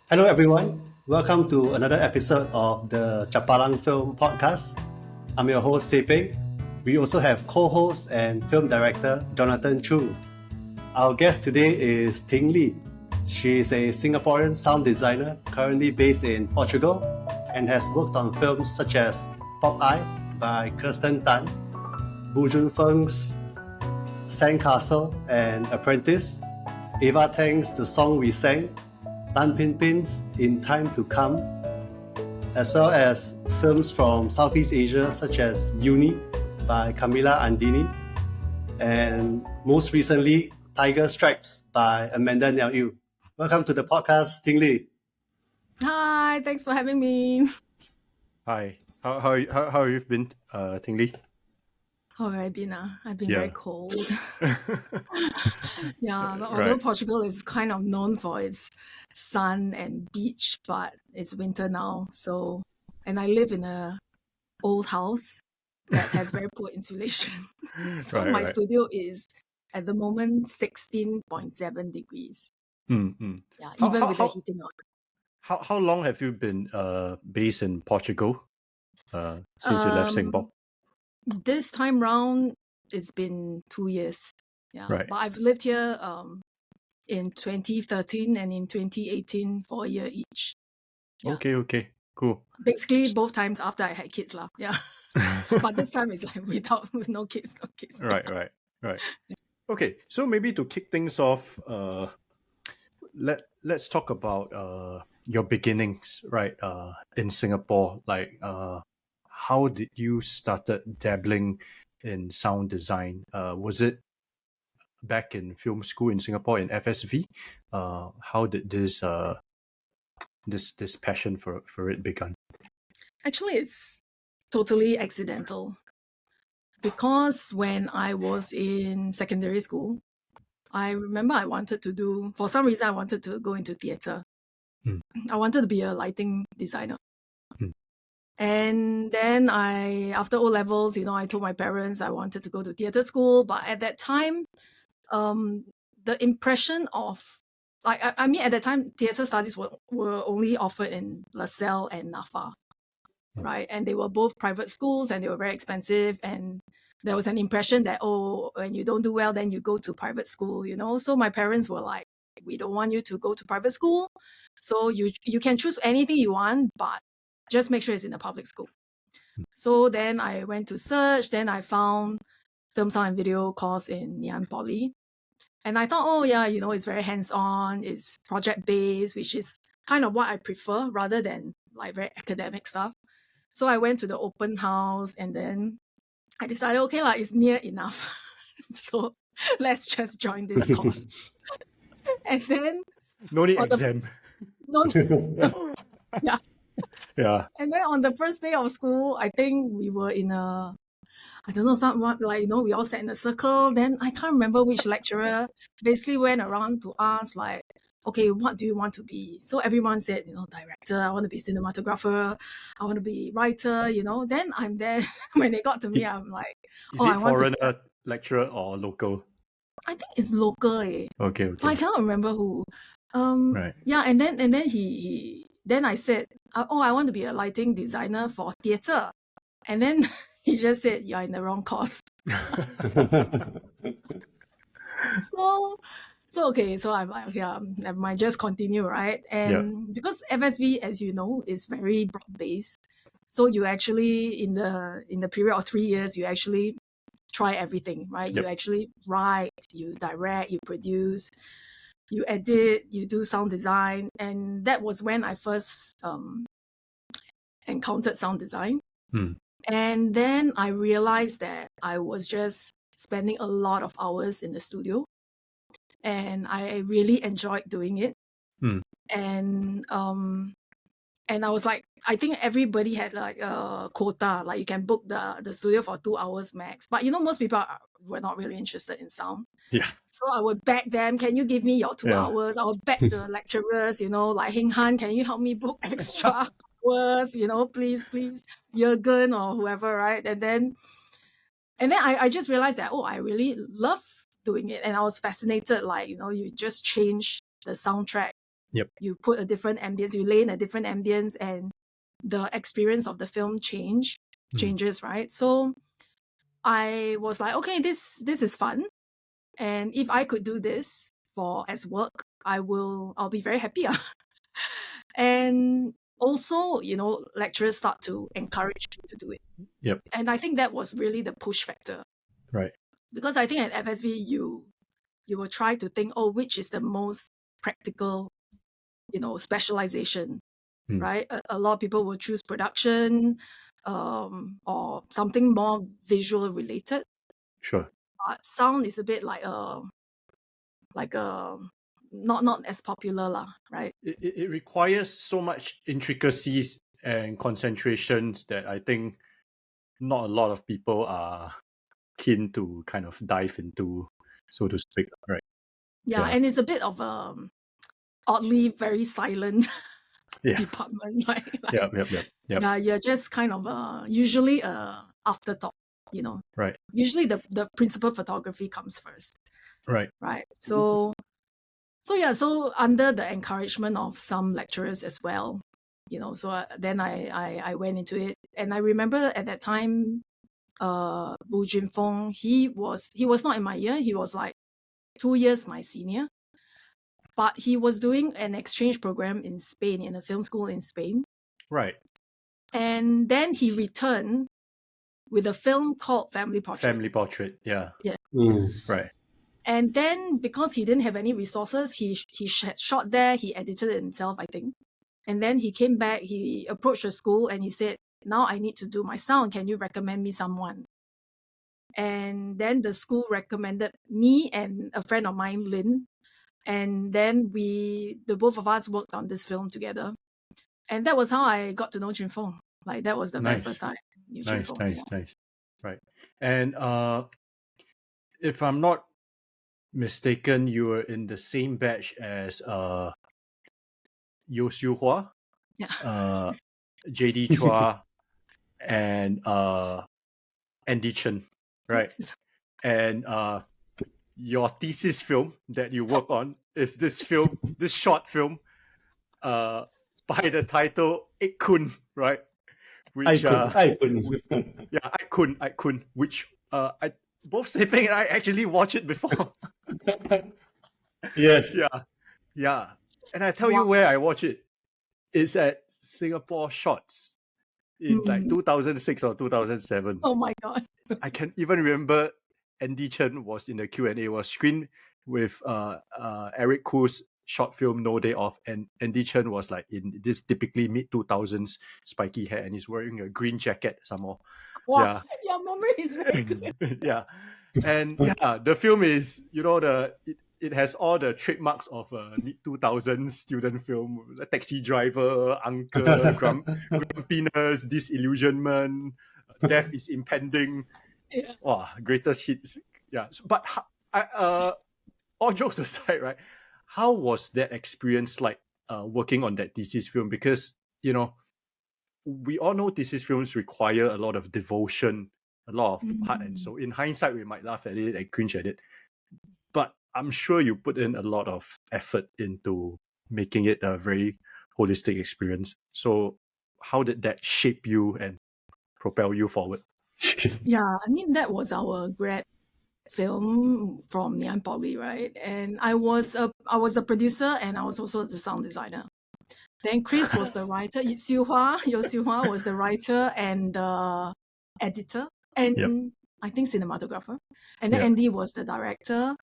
Hello, everyone. Welcome to another episode of the Chapalang Film Podcast. I'm your host, Sepeng. We also have co-host and film director Jonathan Chu. Our guest today is Tingli. She is a Singaporean sound designer currently based in Portugal and has worked on films such as Pop Eye by Kirsten Tan, Bu Jun Feng's Sandcastle and Apprentice, Eva Tang's The Song We Sang, Tan Pin Pin's In Time to Come, as well as films from Southeast Asia such as Yuni by Camila Andini, and most recently, Tiger Stripes by Amanda Niao Yu. Welcome to the podcast, Tingli. Hi, thanks for having me. Hi, how have you been, Tingli? How have I been? I've been very cold. But although Right. Portugal is kind of known for its sun and beach, but it's winter now. So, and I live in a old house that has very poor insulation. So my studio is at the moment 16.7 degrees. Mm-hmm. Yeah, How- even how- with how- the heating on. How long have you been based in Portugal since you left Singapore? This time round, it's been 2 years. Yeah, Right. but I've lived here in 2013 and in 2018 for a year each. Yeah. Okay, cool. Basically, both times after I had kids, lah. Yeah. But this time it's like with no kids. Right. Okay, so maybe to kick things off, let's talk about your beginnings, right? In Singapore, like how did you started dabbling in sound design? Was it back in film school in Singapore in FSV? How did this this passion for it begun? Actually, it's totally accidental. Because when I was in secondary school, I remember for some reason, I wanted to go into theatre. Mm. I wanted to be a lighting designer. Mm. And then after O levels, I told my parents I wanted to go to theatre school. But at that time, the impression of, at that time, theatre studies were only offered in LaSalle and NAFA, right? And they were both private schools and they were very expensive. And there was an impression that, when you don't do well, then you go to private school, So my parents were like, we don't want you to go to private school. So you can choose anything you want, but just make sure it's in a public school. So then I went to search, then I found film, sound and video course in Ngee Poly. And I thought, it's very hands-on, it's project-based, which is kind of what I prefer rather than like very academic stuff. So I went to the open house and then I decided, okay, it's near enough. So let's just join this course. And then No need On the- exam. Yeah. Yeah. And then on the first day of school, I think we were in a, I don't know, we all sat in a circle. Then I can't remember which lecturer basically went around to ask like, okay, what do you want to be? So everyone said, director, I want to be cinematographer, I want to be writer, Then I'm there. When they got to me, I'm like, Is I it want to- foreigner lecturer or local? I think it's local. Okay. I cannot remember who. Right. Yeah, and then then I said, I want to be a lighting designer for theatre. And then he just said, you're in the wrong course. So okay, so I'm like, never mind, just continue, right? And because FSV, as you know, is very broad-based. So you actually, in the period of 3 years, you actually try everything, right? Yep. You actually write, you direct, you produce, you edit, you do sound design. And that was when I first encountered sound design. Hmm. And then I realized that I was just spending a lot of hours in the studio. And I really enjoyed doing it. Hmm. And I was like, I think everybody had like a quota, like you can book the studio for 2 hours max. But most people were not really interested in sound. Yeah. So I would beg them, can you give me your 2 hours? I would beg the lecturers, like Heng Han, can you help me book extra hours? Please, Jürgen or whoever, right? And then I just realized that, I really love doing it. And I was fascinated, like, you just change the soundtrack Yep. You put a different ambience, you lay in a different ambience, and the experience of the film changes, right? So I was like, okay, this is fun. And if I could do this as work, I'll be very happy. And also, lecturers start to encourage me to do it. Yep. And I think that was really the push factor. Right. Because I think at FSV, you will try to think, oh, which is the most practical, specialization, right? A lot of people will choose production, or something more visual related. Sure. But sound is a bit like not as popular lah, right? It requires so much intricacies and concentrations that I think not a lot of people are keen to kind of dive into, so to speak, right? Yeah, and it's a bit of oddly very silent department, right? Yep. Yeah, you're just kind of usually afterthought, Right. Usually the principal photography comes first. Right. Right. So under the encouragement of some lecturers as well, then I went into it. And I remember at that time, Bu Junfeng, he was not in my year, he was like 2 years my senior. But he was doing an exchange program in Spain, in a film school in Spain. Right. And then he returned with a film called Family Portrait. Family Portrait, yeah. Yeah. Right. And then because he didn't have any resources, he had shot there, he edited it himself, I think. And then he came back, he approached the school and he said, now I need to do my sound. Can you recommend me someone? And then the school recommended me and a friend of mine, Lin. And then the both of us worked on this film together. And that was how I got to know Junfeng. Like, that was the very first time I knew Junfeng. Nice. Right. And if I'm not mistaken, you were in the same batch as Yo Siu Hua, JD Chua, and Andy Chen, right? And your thesis film that you work on is this short film by the title Aik Khoon, right? Which Aik Khoon. Aik Khoon, which both Sepeng and I actually watched it before. Yes. Yeah. And I tell you where I watch it. It's at Singapore Shots in like 2006 or 2007. Oh my God. I can even remember Andy Chen was in the Q&A, was screened with Aik Khoon's short film No Day Off, and Andy Chen was like in this typically mid-2000s spiky hair, and he's wearing a green jacket somehow. Wow. Yeah. Your memory is very good. Yeah. And the film is, it has all the trademarks of a mid-2000s student film. A taxi driver, uncle, grumpiness, disillusionment, death is impending. Yeah. Wow, greatest hits. Yeah. But all jokes aside, right? How was that experience like working on that thesis film? Because, we all know thesis films require a lot of devotion, a lot of heart and soul. In hindsight, we might laugh at it and cringe at it. But I'm sure you put in a lot of effort into making it a very holistic experience. So how did that shape you and propel you forward? Yeah, I mean, that was our grad film from Ngee Poly, right? And I was the producer and I was also the sound designer. Then Chris was the writer. Yo Siu Hua was the writer and the editor, and I think cinematographer. And then Andy was the director.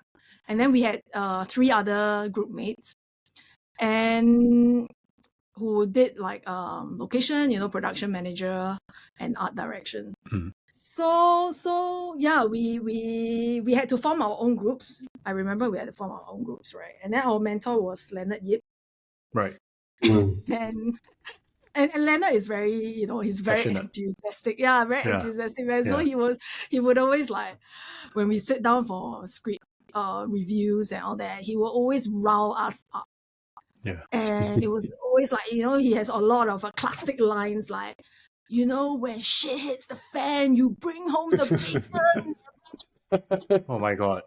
And then we had 3 other group mates, and who did like location, production manager and art direction. So yeah, we had to form our own groups. I remember we had to form our own groups, right? And then our mentor was Leonard Yip. Right. And Leonard is very, he's very Passionate. enthusiastic. Yeah, very enthusiastic. Man. So he would always, like, when we sit down for script reviews and all that, he will always rile us up. Yeah. And it was always like, he has a lot of classic lines like, when shit hits the fan, you bring home the bacon. Oh my God.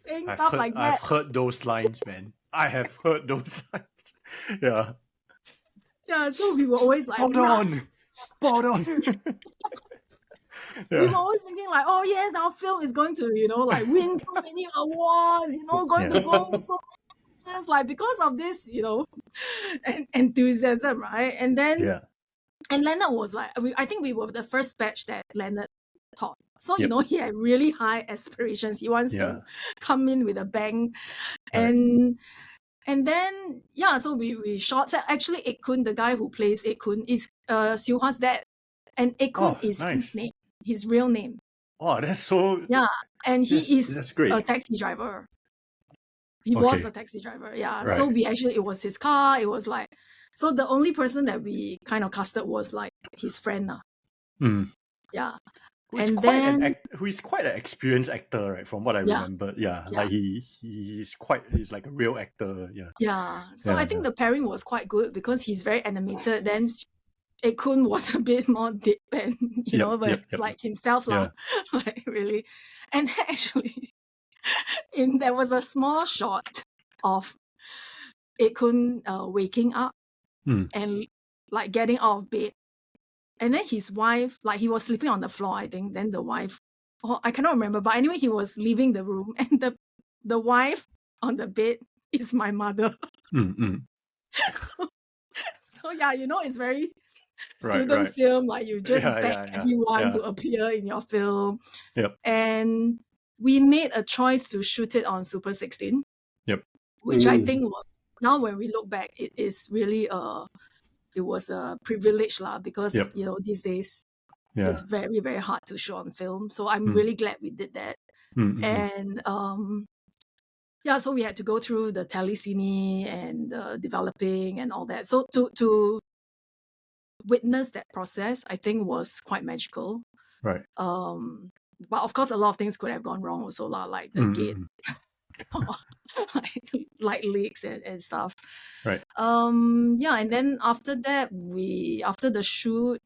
Saying stuff like that. I've heard those lines, man. I have heard those lines. Yeah. Yeah, so we were always like, Spot on. Spot on. we were Yeah. always thinking like, oh yes, our film is going to, like win so many awards, going to Yeah. go so places, like because of this, and enthusiasm, right? And then Yeah. and Leonard was like, I think we were the first batch that Leonard taught. So, Yep. he had really high aspirations. He wants Yeah. to come in with a bang. Right. And then, so we shot. So actually, Aik Khoon, the guy who plays Aik Khoon, is Siu Hua's dad. And Aik Khoon is his nice. name, his real name. Oh, that's so. Yeah. And he is that's great. a taxi driver. He was a taxi driver. Yeah. Right. So it was his car. It was like, so the only person that we kind of casted was like his friend. Yeah. Who is quite an experienced actor, right? From what I remember. Yeah. Yeah. Like he's like a real actor. Yeah. Yeah. So I think the pairing was quite good because he's very animated. Then Aik Khoon was a bit more deadpan, like himself. Yeah. Like really. And actually there was a small shot of Aik Khoon waking up and like getting out of bed. And then his wife, like he was sleeping on the floor, I think. Then the wife, I cannot remember. But anyway, he was leaving the room. And the wife on the bed is my mother. So yeah, it's very student film. Like you just beg everyone to appear in your film. Yep. And we made a choice to shoot it on Super 16. Yep. Which I think now when we look back, it is really it was a privilege because these days it's very, very hard to show on film. So I'm really glad we did that. And so we had to go through the telecine and developing and all that. So to witness that process, I think was quite magical. Right. But of course, a lot of things could have gone wrong also, like the gate, like leaks and stuff. Right. And then after that, after the shoot,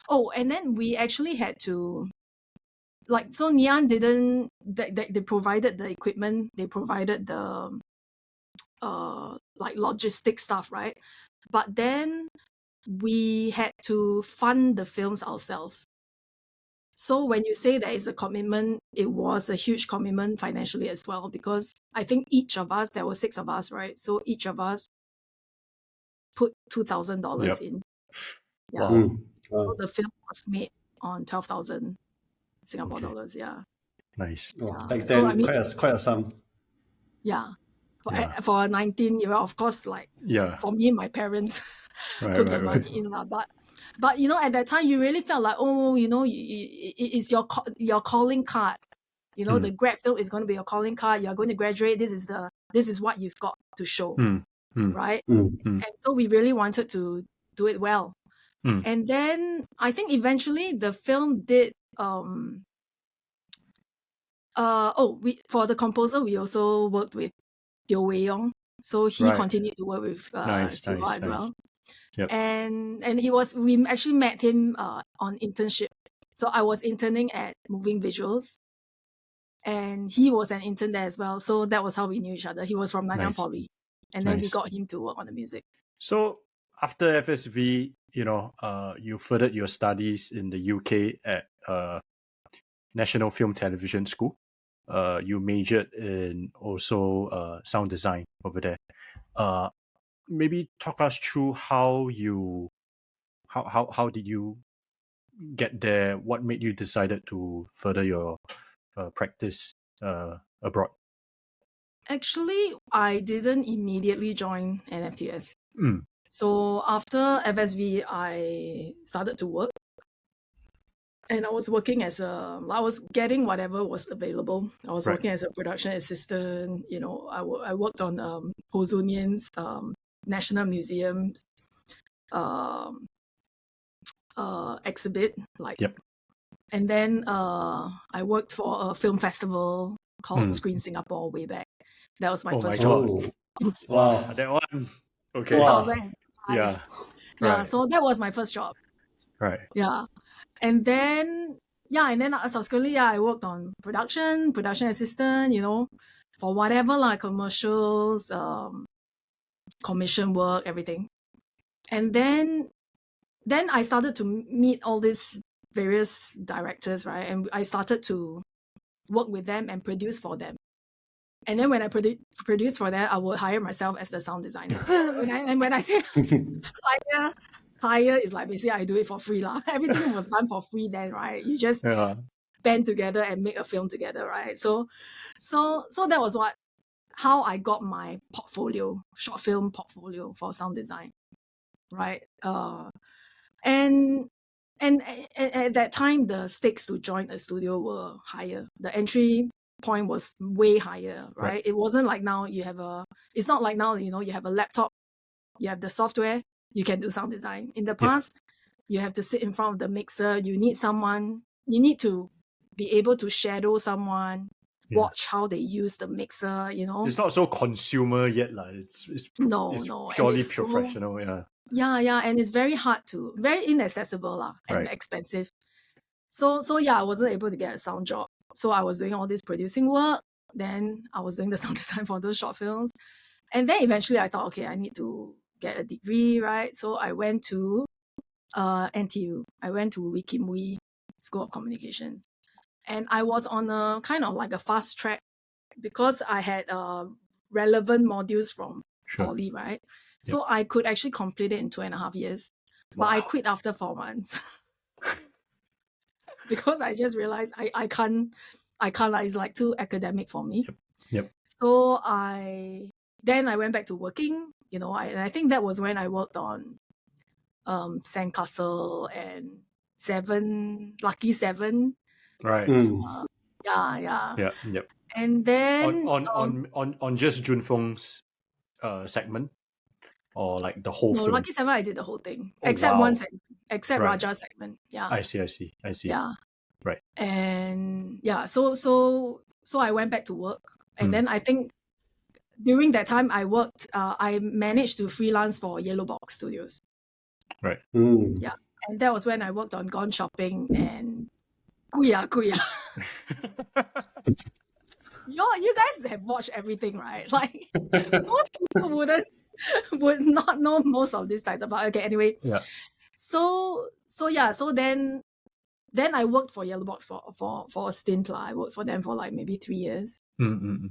and then we actually had to, so Nian didn't, they provided the equipment, they provided the logistic stuff, right? But then we had to fund the films ourselves. So when you say there is a commitment, it was a huge commitment financially as well, because I think each of us, there were 6 of us, right? So each of us put $2,000 in. Yeah. Wow. So the film was made on 12,000 Singapore dollars. Yeah. Nice. Back then, quite a sum. Yeah. For a 19-year-old, of course, for me, my parents put the money in. But at that time, you really felt like, it's your calling card. The grad film is going to be your calling card. You're going to graduate. This is what you've got to show, right? And so we really wanted to do it well. And then I think eventually the film did. For the composer, we also worked with Teo Wei Yong. So he continued to work with Siu Hua as well. Yep. And we actually met him on internship. So I was interning at Moving Visuals, and he was an intern there as well. So that was how we knew each other. He was from Nanyang Poly, and then we got him to work on the music. So after FSV, you furthered your studies in the UK at National Film Television School. You majored in also sound design over there. Maybe talk us through how did you get there? What made you decided to further your practice abroad? Actually, I didn't immediately join NFTS. So after FSV, I started to work. And I was working I was getting whatever was available. I was working as a production assistant. I worked on Ho Sun Yin's National Museum's exhibit. And then I worked for a film festival called Screen Singapore way back. That was my first job. Wow. That one. Okay. 2005. Yeah. So that was my first job. Right. Yeah. And then subsequently, I worked on production assistant, for whatever, commercials, commission work, everything. And then I started to meet all these various directors, right? And I started to work with them and produce for them. And then when I produce for them, I would hire myself as the sound designer. when I say hire is like basically I do it for free lah. Everything was done for free then, right? You just band together and make a film together, right? So that was how I got my portfolio, short film portfolio for sound design, right? And at that time, the stakes to join a studio were higher. The entry point was way higher, right? It wasn't like now it's not like now, you have a laptop, you have the software, you can do sound design. In the past, you have to sit in front of the mixer, you need to be able to shadow someone, watch how they use the mixer, It's not so consumer yet. It's purely professional, Yeah, and it's very inaccessible and expensive. So I wasn't able to get a sound job. So I was doing all this producing work. Then I was doing the sound design for those short films. And then eventually I thought, okay, I need to get a degree, right? So I went to NTU. I went to Wee Kim Wee School of Communications. And I was on a kind of like a fast track because I had relevant modules from poly, right? So I could actually complete it in 2.5 years. But I quit after 4 months. Because I just realized I can't, it's like too academic for me. Yep. So then I went back to working, and I think that was when I worked on Sandcastle and Lucky 7. Right. Yeah. Yep. And then on just Jun Feng's segment, or like the whole film? Lucky 7 I did the whole thing. Except one segment. Except Raja's segment. Yeah. I see. Yeah. Right. And so I went back to work. And then I think during that time I worked, I managed to freelance for Yellow Box Studios. Right. Yeah. And that was when I worked on Gone Shopping and Kuya. You guys have watched everything, right? Like most people would not know most of this title, but okay, anyway. Yeah. So then I worked for Yellow Box for a stint. I worked for them for like maybe 3 years. Mm-hmm.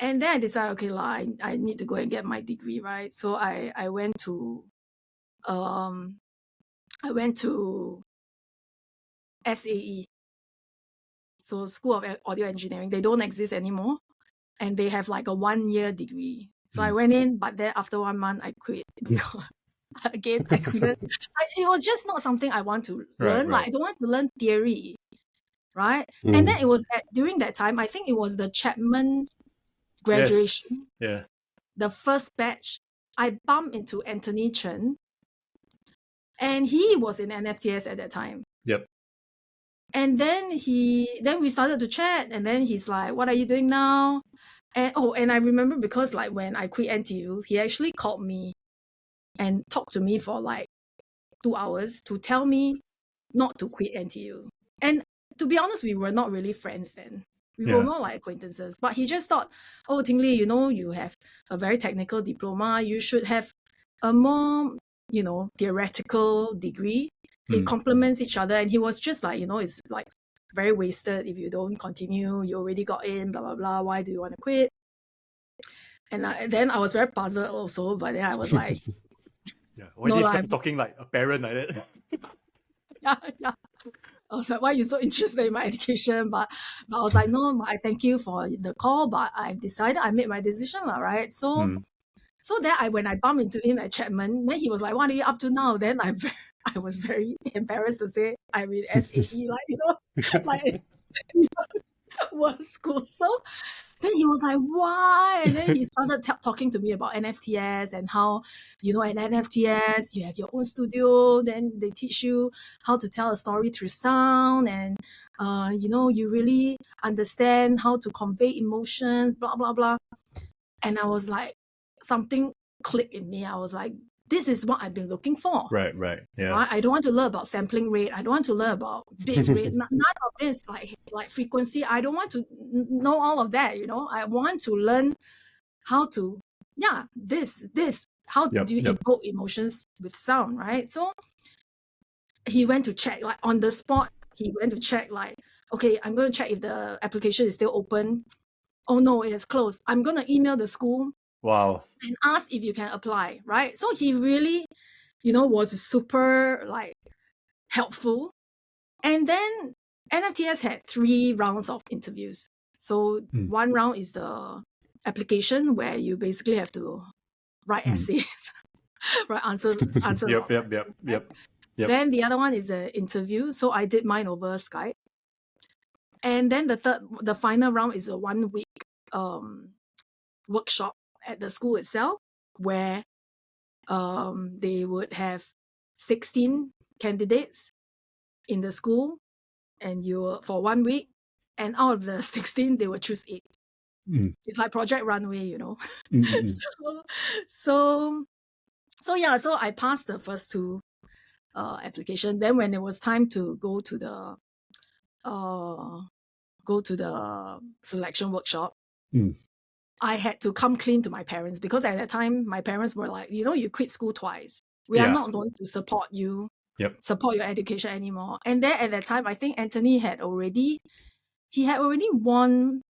And then I decided, okay, I need to go and get my degree, right? So I went to SAE. So School of Audio Engineering. They don't exist anymore. And they have like a 1-year degree. So I went in, but then after 1 month, I quit. Again, I couldn't. It was just not something I want to learn. Like I don't want to learn theory, right? And then it was during that time, I think it was the Chapman graduation. Yes. Yeah. The first batch, I bumped into Anthony Chen. And he was in NFTS at that time. Yep. And then we started to chat, and then he's like, "What are you doing now?" And I remember because like when I quit NTU, he actually called me and talked to me for like 2 hours to tell me not to quit NTU. And to be honest, we were not really friends then. We were more like acquaintances. But he just thought, "Oh, Tingli, you have a very technical diploma. You should have a more, theoretical degree. It complements each other." And he was just like, it's like very wasted if you don't continue. You already got in, blah, blah, blah. Why do you want to quit? And then I was very puzzled also. But then I was like, why this guy talking like a parent like that? Yeah. I was like, why are you so interested in my education? But I was like, no, I thank you for the call, but I made my decision, right? So then when I bumped into him at Chapman, then he was like, "What are you up to now?" Then I was very embarrassed to say I'm in SAE, like work school. So then he was like, "Why?" And then he started talking to me about NFTS and how, at NFTS, you have your own studio. Then they teach you how to tell a story through sound. And, you really understand how to convey emotions, blah, blah, blah. And I was like, something clicked in me. I was like, this is what I've been looking for. Right. Yeah. Right? I don't want to learn about sampling rate. I don't want to learn about bit rate. None of this, like frequency. I don't want to know all of that. I want to learn how to this, how Yep, do you yep. evoke emotions with sound, right? So he went to check, like on the spot, he went to check, like, okay, I'm going to check if the application is still open. Oh no, it is closed. I'm going to email the school Wow. and ask if you can apply, right? So he really, was super like helpful. And then NFTS had 3 rounds of interviews. So one round is the application where you basically have to write essays, right? Answer a Yep, lot of yep, yep, questions, right? yep, yep. Then the other one is an interview. So I did mine over Skype. And then the final round is a 1-week workshop at the school itself, where they would have 16 candidates in the school, and for 1 week, and out of the 16 they will choose 8. It's like Project Runway. So I passed the first 2 application. Then when it was time to go to the selection workshop, I had to come clean to my parents, because at that time my parents were like, you quit school twice. We are Yeah. not going to support you, Yep. support your education anymore. And then at that time, I think Anthony had already won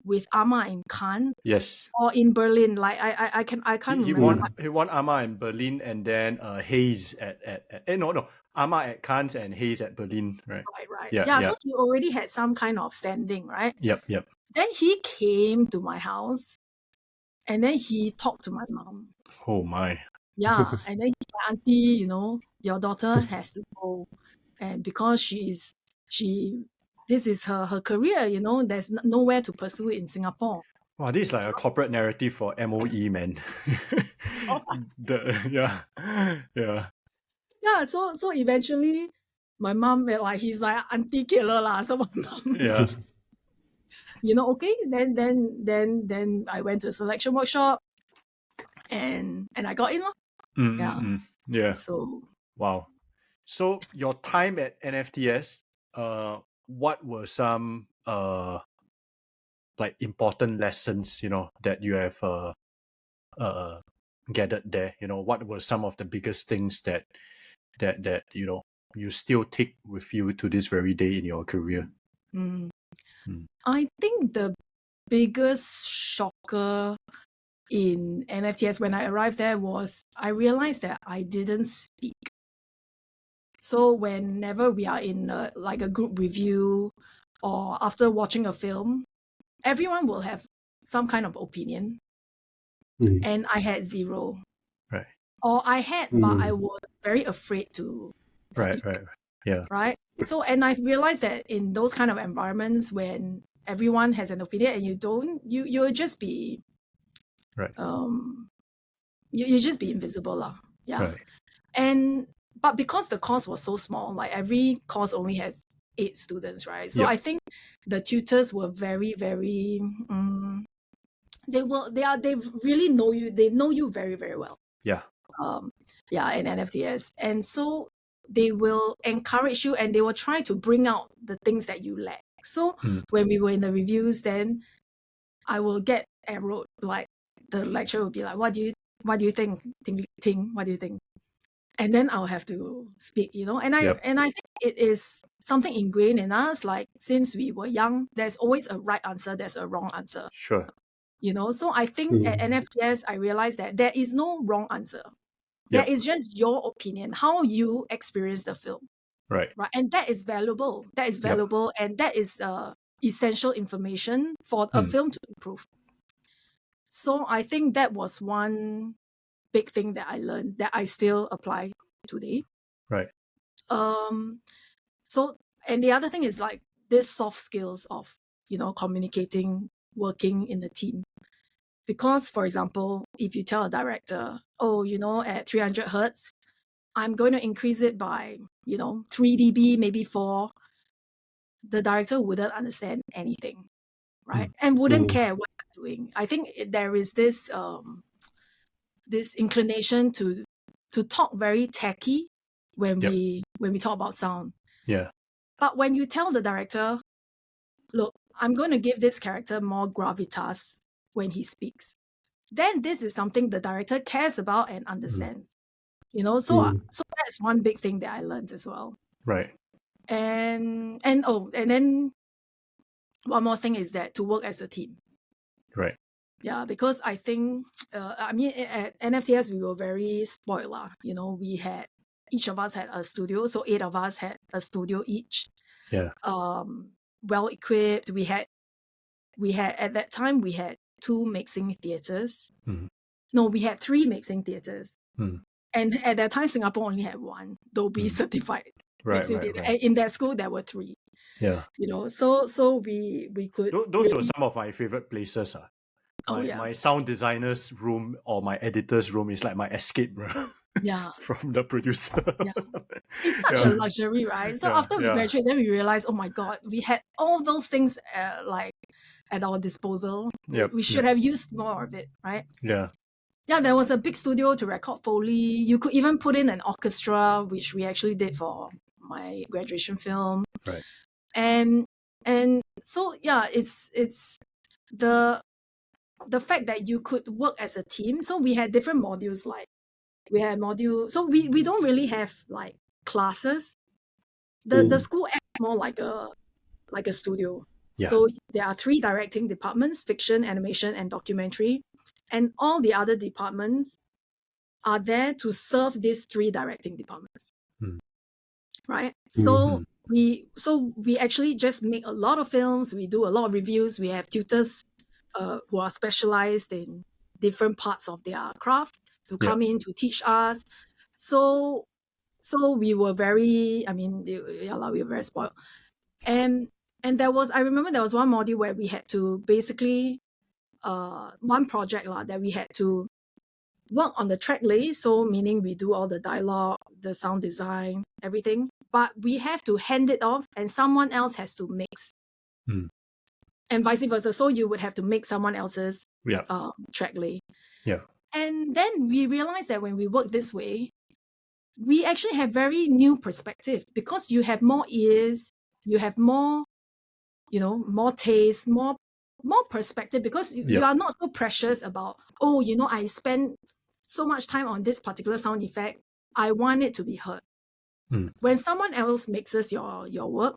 with Amma in Cannes Yes. or in Berlin. Like I can't He remember. won Amma in Berlin, and then Hayes at no, Amma at Cannes and Hayes at Berlin, right? Right. Yeah. So he already had some kind of standing, right? Yep. Then he came to my house, and then he talked to my mom. Oh my. Yeah, and then he said, "Auntie, your daughter has to go, and because this is her career, there's nowhere to pursue in Singapore." Wow, this is like a corporate narrative for MOE, man. Yeah. Yeah, so eventually my mom, like, he's like auntie killer lah. So my mom, Yeah. okay, then I went to a selection workshop, and I got in lah. Yeah. So Wow. So your time at NFTS, what were some like important lessons, that you have gathered there? What were some of the biggest things that you still take with you to this very day in your career? I think the biggest shocker in NFTS when I arrived there was I realized that I didn't speak. So whenever we are in like a group review or after watching a film, everyone will have some kind of opinion, and I had zero. Right. Or I had, but I was very afraid to speak. Right. Yeah. Right. So, and I realized that in those kind of environments, when everyone has an opinion and you don't, you'll just be, Right. you just be invisible lah. Yeah. Right. But because the course was so small, like every course only has 8 students, right? So I think the tutors were very, very, they really know you. They know you very, very well. Yeah. In NFTS. And so they will encourage you, and they will try to bring out the things that you lack. So when we were in the reviews, then I will get arrowed, like the lecturer will be like, what do you think, Ting? What do you think? And then I'll have to speak, and I think it is something ingrained in us. Like, since we were young, there's always a right answer, there's a wrong answer. Sure. So I think at NFTS, I realized that there is no wrong answer. There is just your opinion, how you experience the film. Right. And that is valuable. And that is essential information for a film to improve. So I think that was one big thing that I learned that I still apply today. Right. So, and the other thing is like this soft skills of, communicating, working in a team. Because, for example, if you tell a director, at 300 hertz, I'm going to increase it by, 3 dB, maybe 4, the director wouldn't understand anything, right? And wouldn't care what I'm doing. I think there is this this inclination to talk very tacky when we talk about sound. Yeah. But when you tell the director, look, I'm going to give this character more gravitas when he speaks, then this is something the director cares about and understands. So that's one big thing that I learned as well. Right. And then one more thing is that to work as a team. Right. Yeah, because I think at NFTS we were very spoiled lah. Each of us had a studio, so 8 of us had a studio each. Yeah. Well equipped. We had at that time we had 2 mixing theaters. No, we had 3 mixing theaters. And at that time Singapore only had 1 Dolby certified mixing theater. Right. And in that school there were 3. Yeah. So we could Those really... were some of my favorite places. My sound designer's room or my editor's room is like my escape room. Yeah. From the producer. Yeah. It's such a luxury, right? So after we graduated, then we realized, oh my God, we had all those things like at our disposal. We should have used more of it, right? Yeah. Yeah, there was a big studio to record Foley. You could even put in an orchestra, which we actually did for my graduation film. Right. And so it's the fact that you could work as a team. So we had different modules, like we had so we don't really have like classes. The school acts more like a studio. Yeah. So there are 3 directing departments: fiction, animation, and documentary. And all the other departments are there to serve these 3 directing departments. Right? So we actually just make a lot of films, we do a lot of reviews, we have tutors who are specialized in different parts of their craft to come in to teach us. So we were very, we were very spoiled. And I remember there was one module where we had to basically, one project that we had to work on the track list, so meaning we do all the dialogue, the sound design, everything, but we have to hand it off and someone else has to mix. And vice versa. So you would have to make someone else's track list. Yeah. And then we realized that when we work this way, we actually have very new perspective because you have more ears, you have more, more taste, more perspective, because you are not so precious about, I spend so much time on this particular sound effect. I want it to be heard. When someone else mixes your work,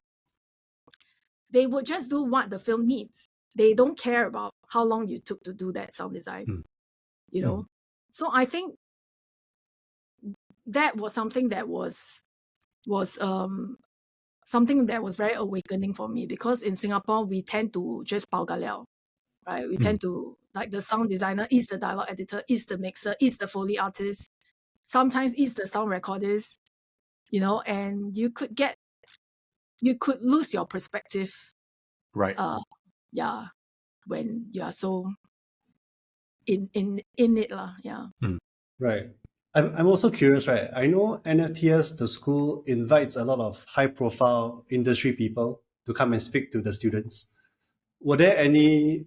they would just do what the film needs. They don't care about how long you took to do that sound design. So I think that was something that was something that was very awakening for me, because in Singapore we tend to just pao ga liao, right? We tend to, like, the sound designer is the dialogue editor, is the mixer, is the Foley artist, sometimes is the sound recordist, and you could lose your perspective, right? When you are so in it lah, Right. I'm also curious, right? I know NFTS, the school, invites a lot of high-profile industry people to come and speak to the students. Were there any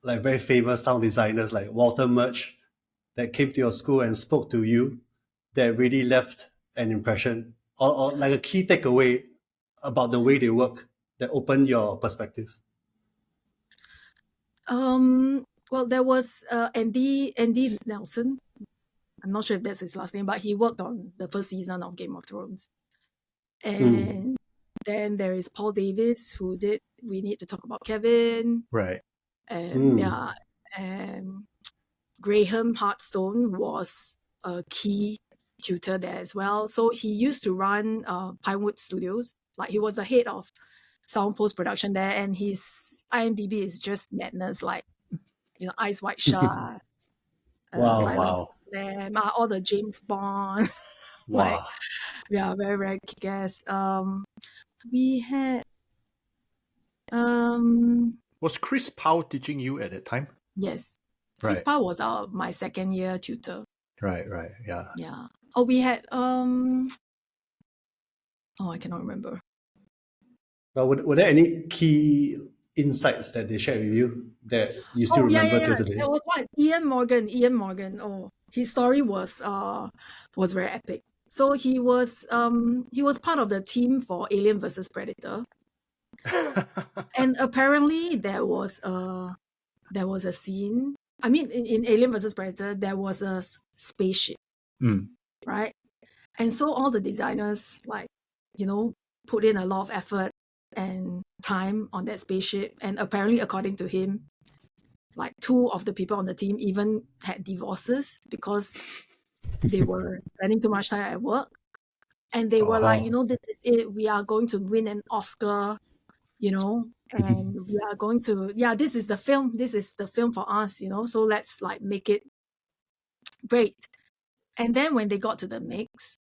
like very famous sound designers like Walter Murch that came to your school and spoke to you that really left an impression, or like a key takeaway about the way they work that opened your perspective? Well, there was Andy Nelson. I'm not sure if that's his last name, but he worked on the first season of Game of Thrones. And then there is Paul Davis, who did We Need to Talk About Kevin. Right. And and Graham Hartstone was a key tutor there as well. So he used to run Pinewood Studios. Like, he was the head of sound post-production there, and his IMDb is just madness, like, Eyes Wide Shut. Wow. Them, all the James Bond. Wow. Very, very kick-ass. We had was Chris Powell teaching you at that time? Yes. Chris Powell was my second year tutor. Right, yeah. Oh, we had I cannot remember. But were there any key insights that they shared with you that you still remember till today? There was one, Ian Morgan. Oh, his story was very epic. So he was part of the team for Alien vs Predator. And apparently there was a scene I mean, in Alien versus Predator, there was a spaceship, right? And so all the designers, like, put in a lot of effort and time on that spaceship. And apparently, according to him, like 2 of the people on the team even had divorces because they were spending too much time at work. And they were like, this is it. We are going to win an Oscar, and we are going to, this is the film. This is the film for us, so let's like make it great. And then when they got to the mix,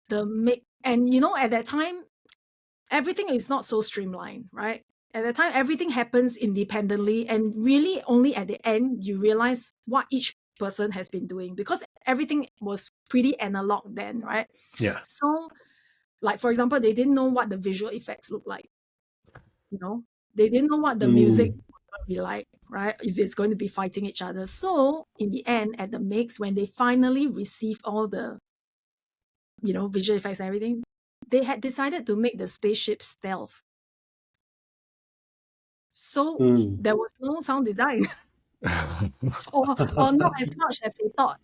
and at that time, everything is not so streamlined, right? At that time, everything happens independently, and really only at the end you realize what each person has been doing, because everything was pretty analog then, right? Yeah. So, like, for example, they didn't know what the visual effects look like. They didn't know what the music would be like, right? If it's going to be fighting each other. So in the end, at the mix, when they finally received all the, visual effects and everything, they had decided to make the spaceship stealth. So there was no sound design, or not as much as they thought,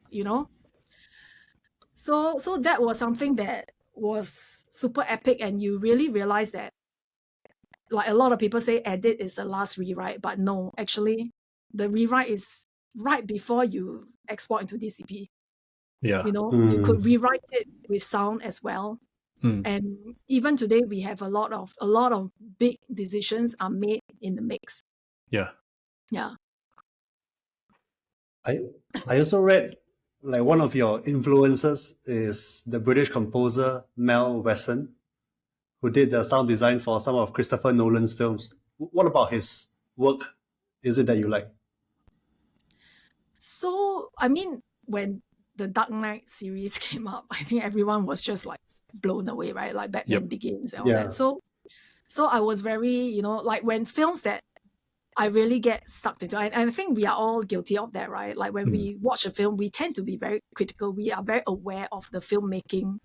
So that was something that was super epic, and you really realize that, like, a lot of people say edit is the last rewrite, but no, actually the rewrite is right before you export into DCP. Yeah. You could rewrite it with sound as well. And even today we have a lot of big decisions are made in the mix. Yeah. I also read, like, one of your influences is the British composer Mel Wesson, who did the sound design for some of Christopher Nolan's films. What about his work is it that you like? So, I mean, when the Dark Knight series came up, I think everyone was just like blown away, right? Like Batman Begins and all that. So I was very, like, when films that I really get sucked into, and I think we are all guilty of that, right? Like when we watch a film, we tend to be very critical. We are very aware of the filmmaking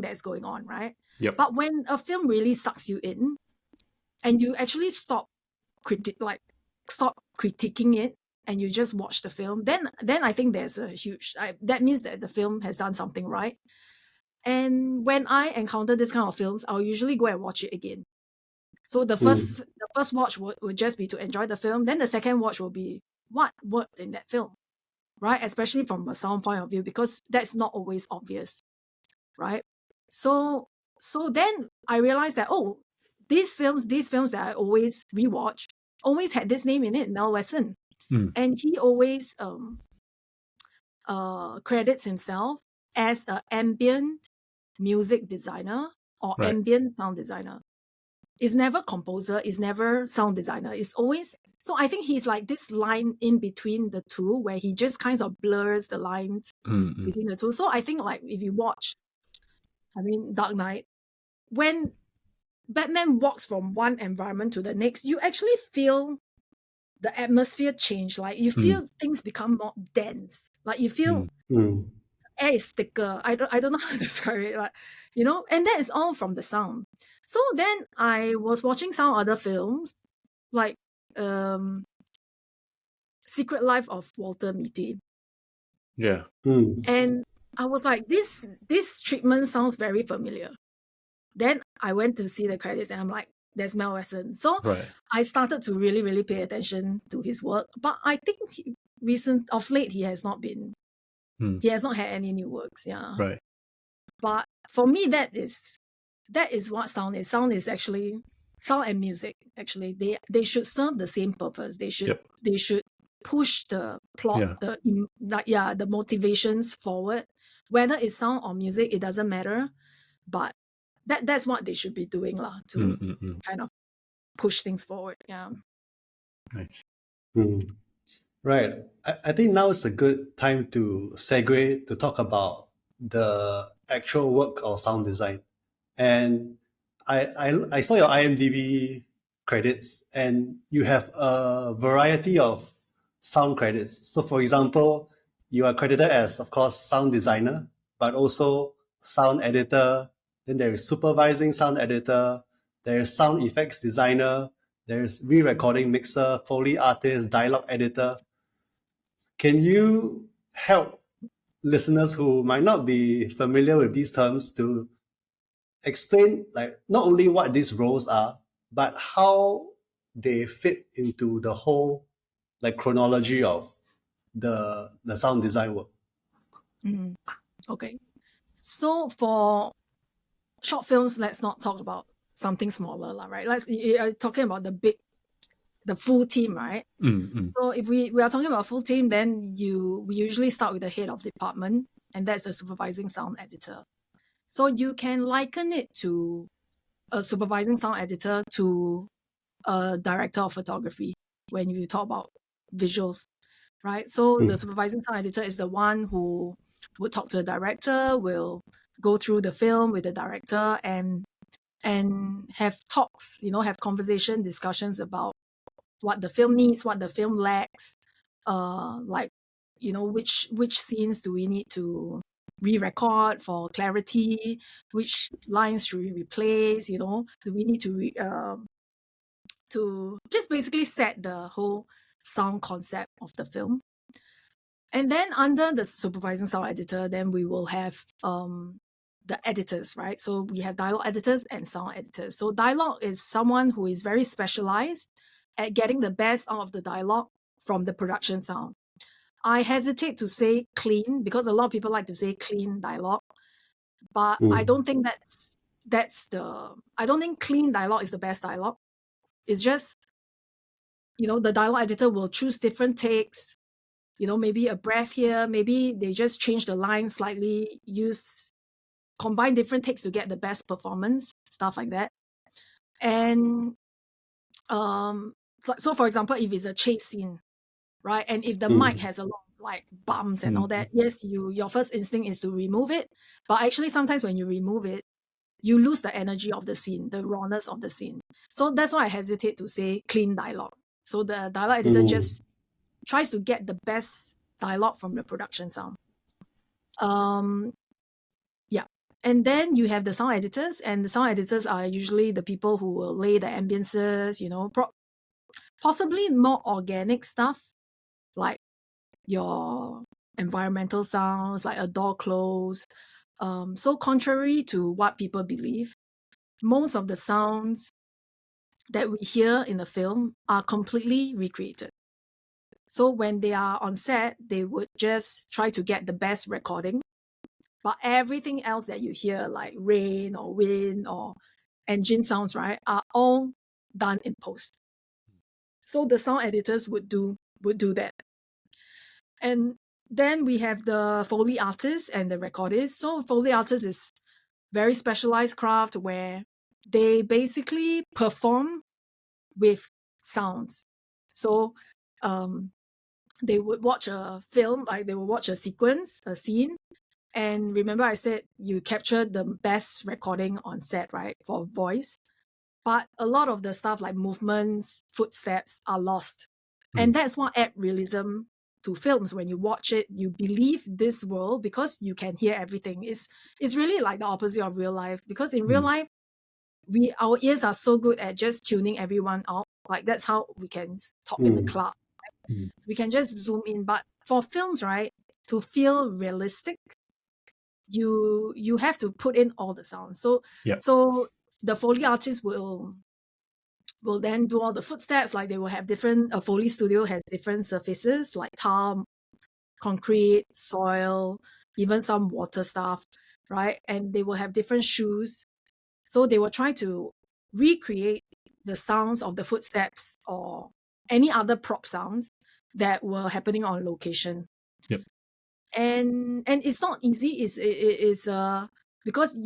that's going on, right? Yep. But when a film really sucks you in, and you actually stop critiquing it, and you just watch the film, then I think there's a huge, that means that the film has done something right. And when I encounter this kind of films, I'll usually go and watch it again. So the first watch would just be to enjoy the film. Then the second watch will be what worked in that film, right? Especially from a sound point of view, because that's not always obvious, right? So then I realized that, these films that I always rewatch always had this name in it, Mel Wesson. And he always credits himself as an ambient music designer or ambient sound designer. It's never composer, it's never sound designer. It's always, so I think he's like this line in between the two, where he just kind of blurs the lines between the two. So I think, like, if you watch, Dark Knight, when Batman walks from one environment to the next, you actually feel the atmosphere change. Like, you feel things become more dense. Like, you feel air is thicker. I don't know how to describe it, but and that is all from the sound. So then I was watching some other films, like Secret Life of Walter Mitty. Yeah. And I was like, this treatment sounds very familiar. Then I went to see the credits, and I'm like, there's Mel Wesson. So I started to really, really pay attention to his work. But I think of late, he has not had any new works. Yeah. Right. But for me, that is what sound is. Sound is actually, sound and music, actually, they should serve the same purpose. They should push the plot, the motivations forward. Whether it's sound or music, it doesn't matter. But that's what they should be doing, to kind of push things forward. Yeah. Nice. Right. I think now is a good time to segue to talk about the actual work of sound design. And I saw your IMDb credits, and you have a variety of sound credits. So, for example, you are credited as, of course, sound designer, but also sound editor. Then there is supervising sound editor. There is sound effects designer. there's re-recording mixer, Foley artist, dialogue editor. Can you help listeners who might not be familiar with these terms to explain like not only what these roles are, but how they fit into the whole like chronology of the sound design work? Mm. Okay. So for short films, let's not talk about something smaller, right? You're talking about the full team, right? So if we are talking about full team, then we usually start with the head of department, and that's the supervising sound editor. So you can liken it to a supervising sound editor to a director of photography when you talk about visuals, right? So the supervising sound editor is the one who would talk to the director, will go through the film with the director and have talks, have conversation discussions about what the film needs, what the film lacks, which scenes do we need to re-record for clarity, which lines should we replace, do we need to just basically set the whole sound concept of the film. And then under the supervising sound editor, then we will have the editors, right? So we have dialogue editors and sound editors. So dialogue is someone who is very specialized at getting the best out of the dialogue from the production sound. I hesitate to say clean because a lot of people like to say clean dialogue, but I don't think I don't think clean dialogue is the best dialogue. It's just, the dialogue editor will choose different takes, maybe a breath here, maybe they just change the line slightly, combine different takes to get the best performance, stuff like that. And so for example, if it's a chase scene, right, and if the mic has a lot of like bumps and all that, yes, your first instinct is to remove it, but actually sometimes when you remove it, you lose the energy of the scene, the rawness of the scene. So that's why I hesitate to say clean dialogue. So the dialogue editor just tries to get the best dialogue from the production sound. Yeah. And then you have the sound editors, and the sound editors are usually the people who will lay the ambiences, possibly more organic stuff, like your environmental sounds, like a door close. So contrary to what people believe, most of the sounds that we hear in the film are completely recreated. So when they are on set, they would just try to get the best recording. But everything else that you hear, like rain or wind or engine sounds, right, are all done in post. So the sound editors would do that. And then we have the Foley artists and the recordists. So Foley artists is very specialized craft where they basically perform with sounds. So they would watch a film, like they would watch a sequence, a scene. And remember I said you capture the best recording on set, right, for voice. But a lot of the stuff like movements, footsteps are lost. And that's what add realism to films. When you watch it, you believe this world because you can hear everything. It's really like the opposite of real life, because in real life, our ears are so good at just tuning everyone out. Like that's how we can talk in the club. Right? We can just zoom in. But for films, right, to feel realistic, you have to put in all the sounds. So the Foley artists will then do all the footsteps. Like they will have different, a Foley studio has different surfaces like tar, concrete, soil, even some water stuff, right? And they will have different shoes. So they will try to recreate the sounds of the footsteps or any other prop sounds that were happening on location. Yep. And it's not easy. It's because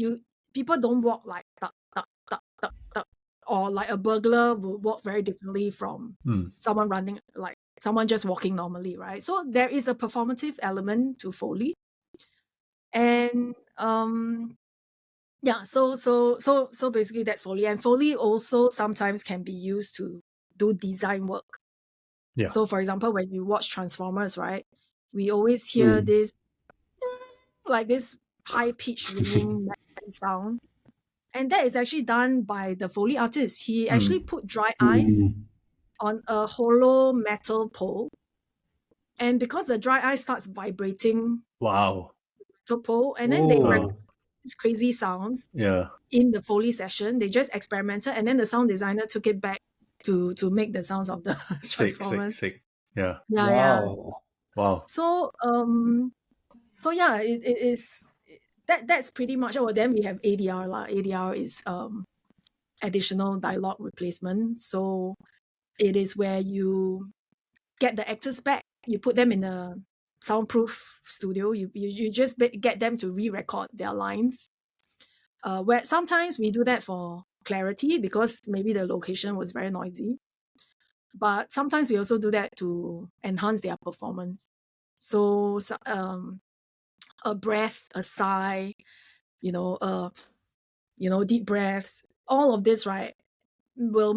people don't walk like tuck, tuck, tuck, tuck, tuck, or like a burglar will walk very differently from someone running, like someone just walking normally, right? So there is a performative element to Foley. And so basically that's Foley. And Foley also sometimes can be used to do design work. Yeah. So for example, when you watch Transformers, right, we always hear this like this high-pitched ringing sound. And that is actually done by the Foley artist. He actually put dry ice on a hollow metal pole. And because the dry ice starts vibrating Wow. the pole, and then they Oh. record these crazy sounds Yeah. in the Foley session. They just experimented, and then the sound designer took it back to make the sounds of the Transformers. Sick. Yeah. Yeah. Wow. So yeah, it is that's pretty much. Oh, then we have ADR lah. ADR is additional dialogue replacement. So it is where you get the actors back. You put them in a soundproof studio. You just get them to re-record their lines. Where sometimes we do that for clarity because maybe the location was very noisy. But sometimes we also do that to enhance their performance. So a breath, a sigh, deep breaths, all of this, right, will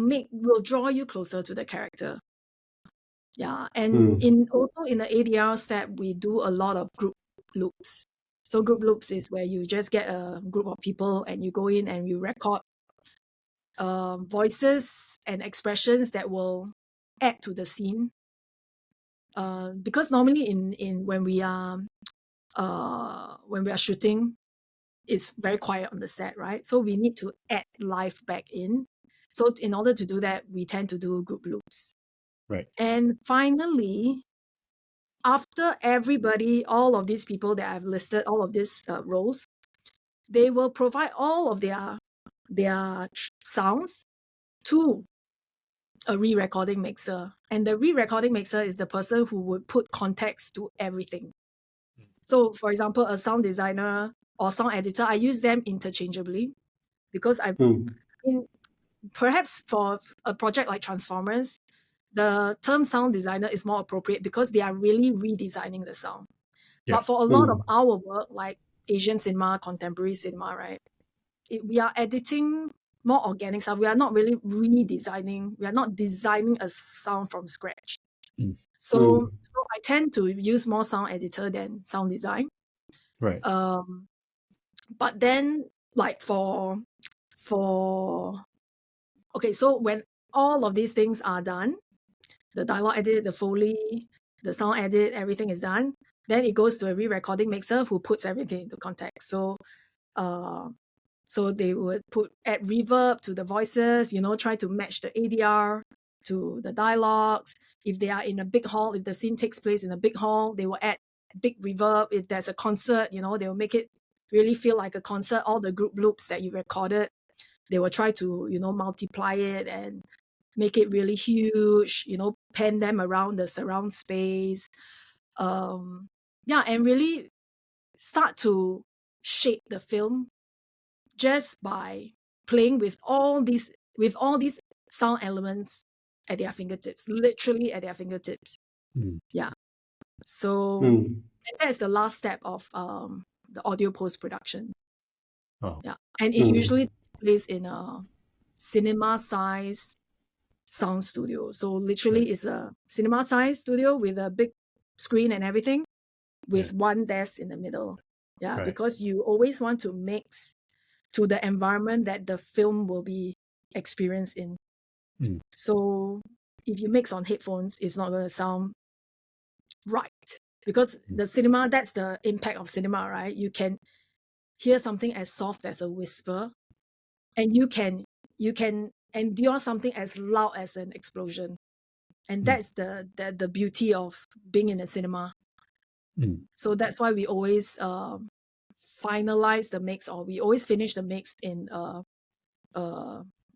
draw you closer to the character. Yeah. And also in the ADR step, we do a lot of group loops. So group loops is where you just get a group of people and you go in and you record voices and expressions that will add to the scene. Because normally in when we are shooting, it's very quiet on the set, right? So we need to add life back in. So in order to do that, we tend to do group loops. Right. And finally, after everybody, all of these people that I've listed, all of these roles, they will provide all of their sounds to a re-recording mixer. And the re-recording mixer is the person who would put context to everything. So, for example, a sound designer or sound editor, I use them interchangeably because perhaps for a project like Transformers, the term sound designer is more appropriate because they are really redesigning the sound. Yeah. But for a lot of our work, like Asian cinema, contemporary cinema, right, we are editing more organic stuff. We are not really redesigning. We are not designing a sound from scratch. So I tend to use more sound editor than sound design. Right. But then, like for okay, so when all of these things are done, the dialogue edit, the Foley, the sound edit, everything is done, then it goes to a re-recording mixer who puts everything into context. So they would add reverb to the voices, try to match the ADR to the dialogues. If they are in a big hall, if the scene takes place in a big hall, they will add big reverb. If there's a concert, they will make it really feel like a concert. All the group loops that you recorded, they will try to, multiply it and make it really huge, pan them around the surround space. And really start to shape the film just by playing with all these sound elements at their fingertips, literally at their fingertips. Yeah. So and that's the last step of the audio post-production. Oh. Yeah. And it usually takes place in a cinema size sound studio. So literally it's a cinema size studio with a big screen and everything with one desk in the middle. Yeah. Right. Because you always want to mix to the environment that the film will be experienced in. So if you mix on headphones, it's not going to sound right. Because the cinema, that's the impact of cinema, right? You can hear something as soft as a whisper, and you can endure something as loud as an explosion. And that's the beauty of being in a cinema. So that's why we always finalize the mix, or we always finish the mix in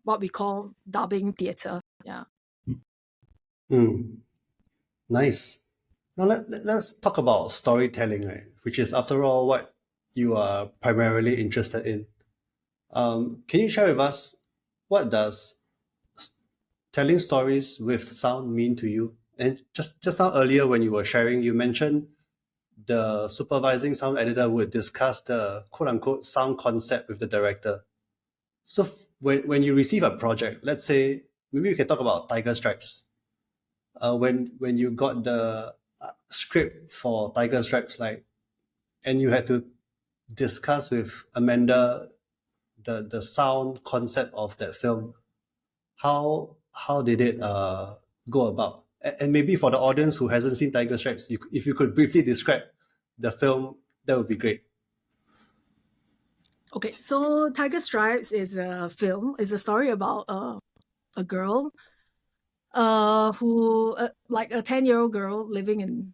what we call dubbing theater. Yeah. Nice. Now let's talk about storytelling, right? Which is, after all, what you are primarily interested in. Can you share with us, what does telling stories with sound mean to you? And just now earlier when you were sharing, you mentioned the supervising sound editor would discuss the quote-unquote sound concept with the director. So when you receive a project, let's say, maybe we can talk about Tiger Stripes. When you got the script for Tiger Stripes, and you had to discuss with Amanda the sound concept of that film. How did it go about? And maybe for the audience who hasn't seen Tiger Stripes, if you could briefly describe the film, that would be great. Okay, so Tiger Stripes is a film. It's a story about a girl who like a 10-year-old girl living in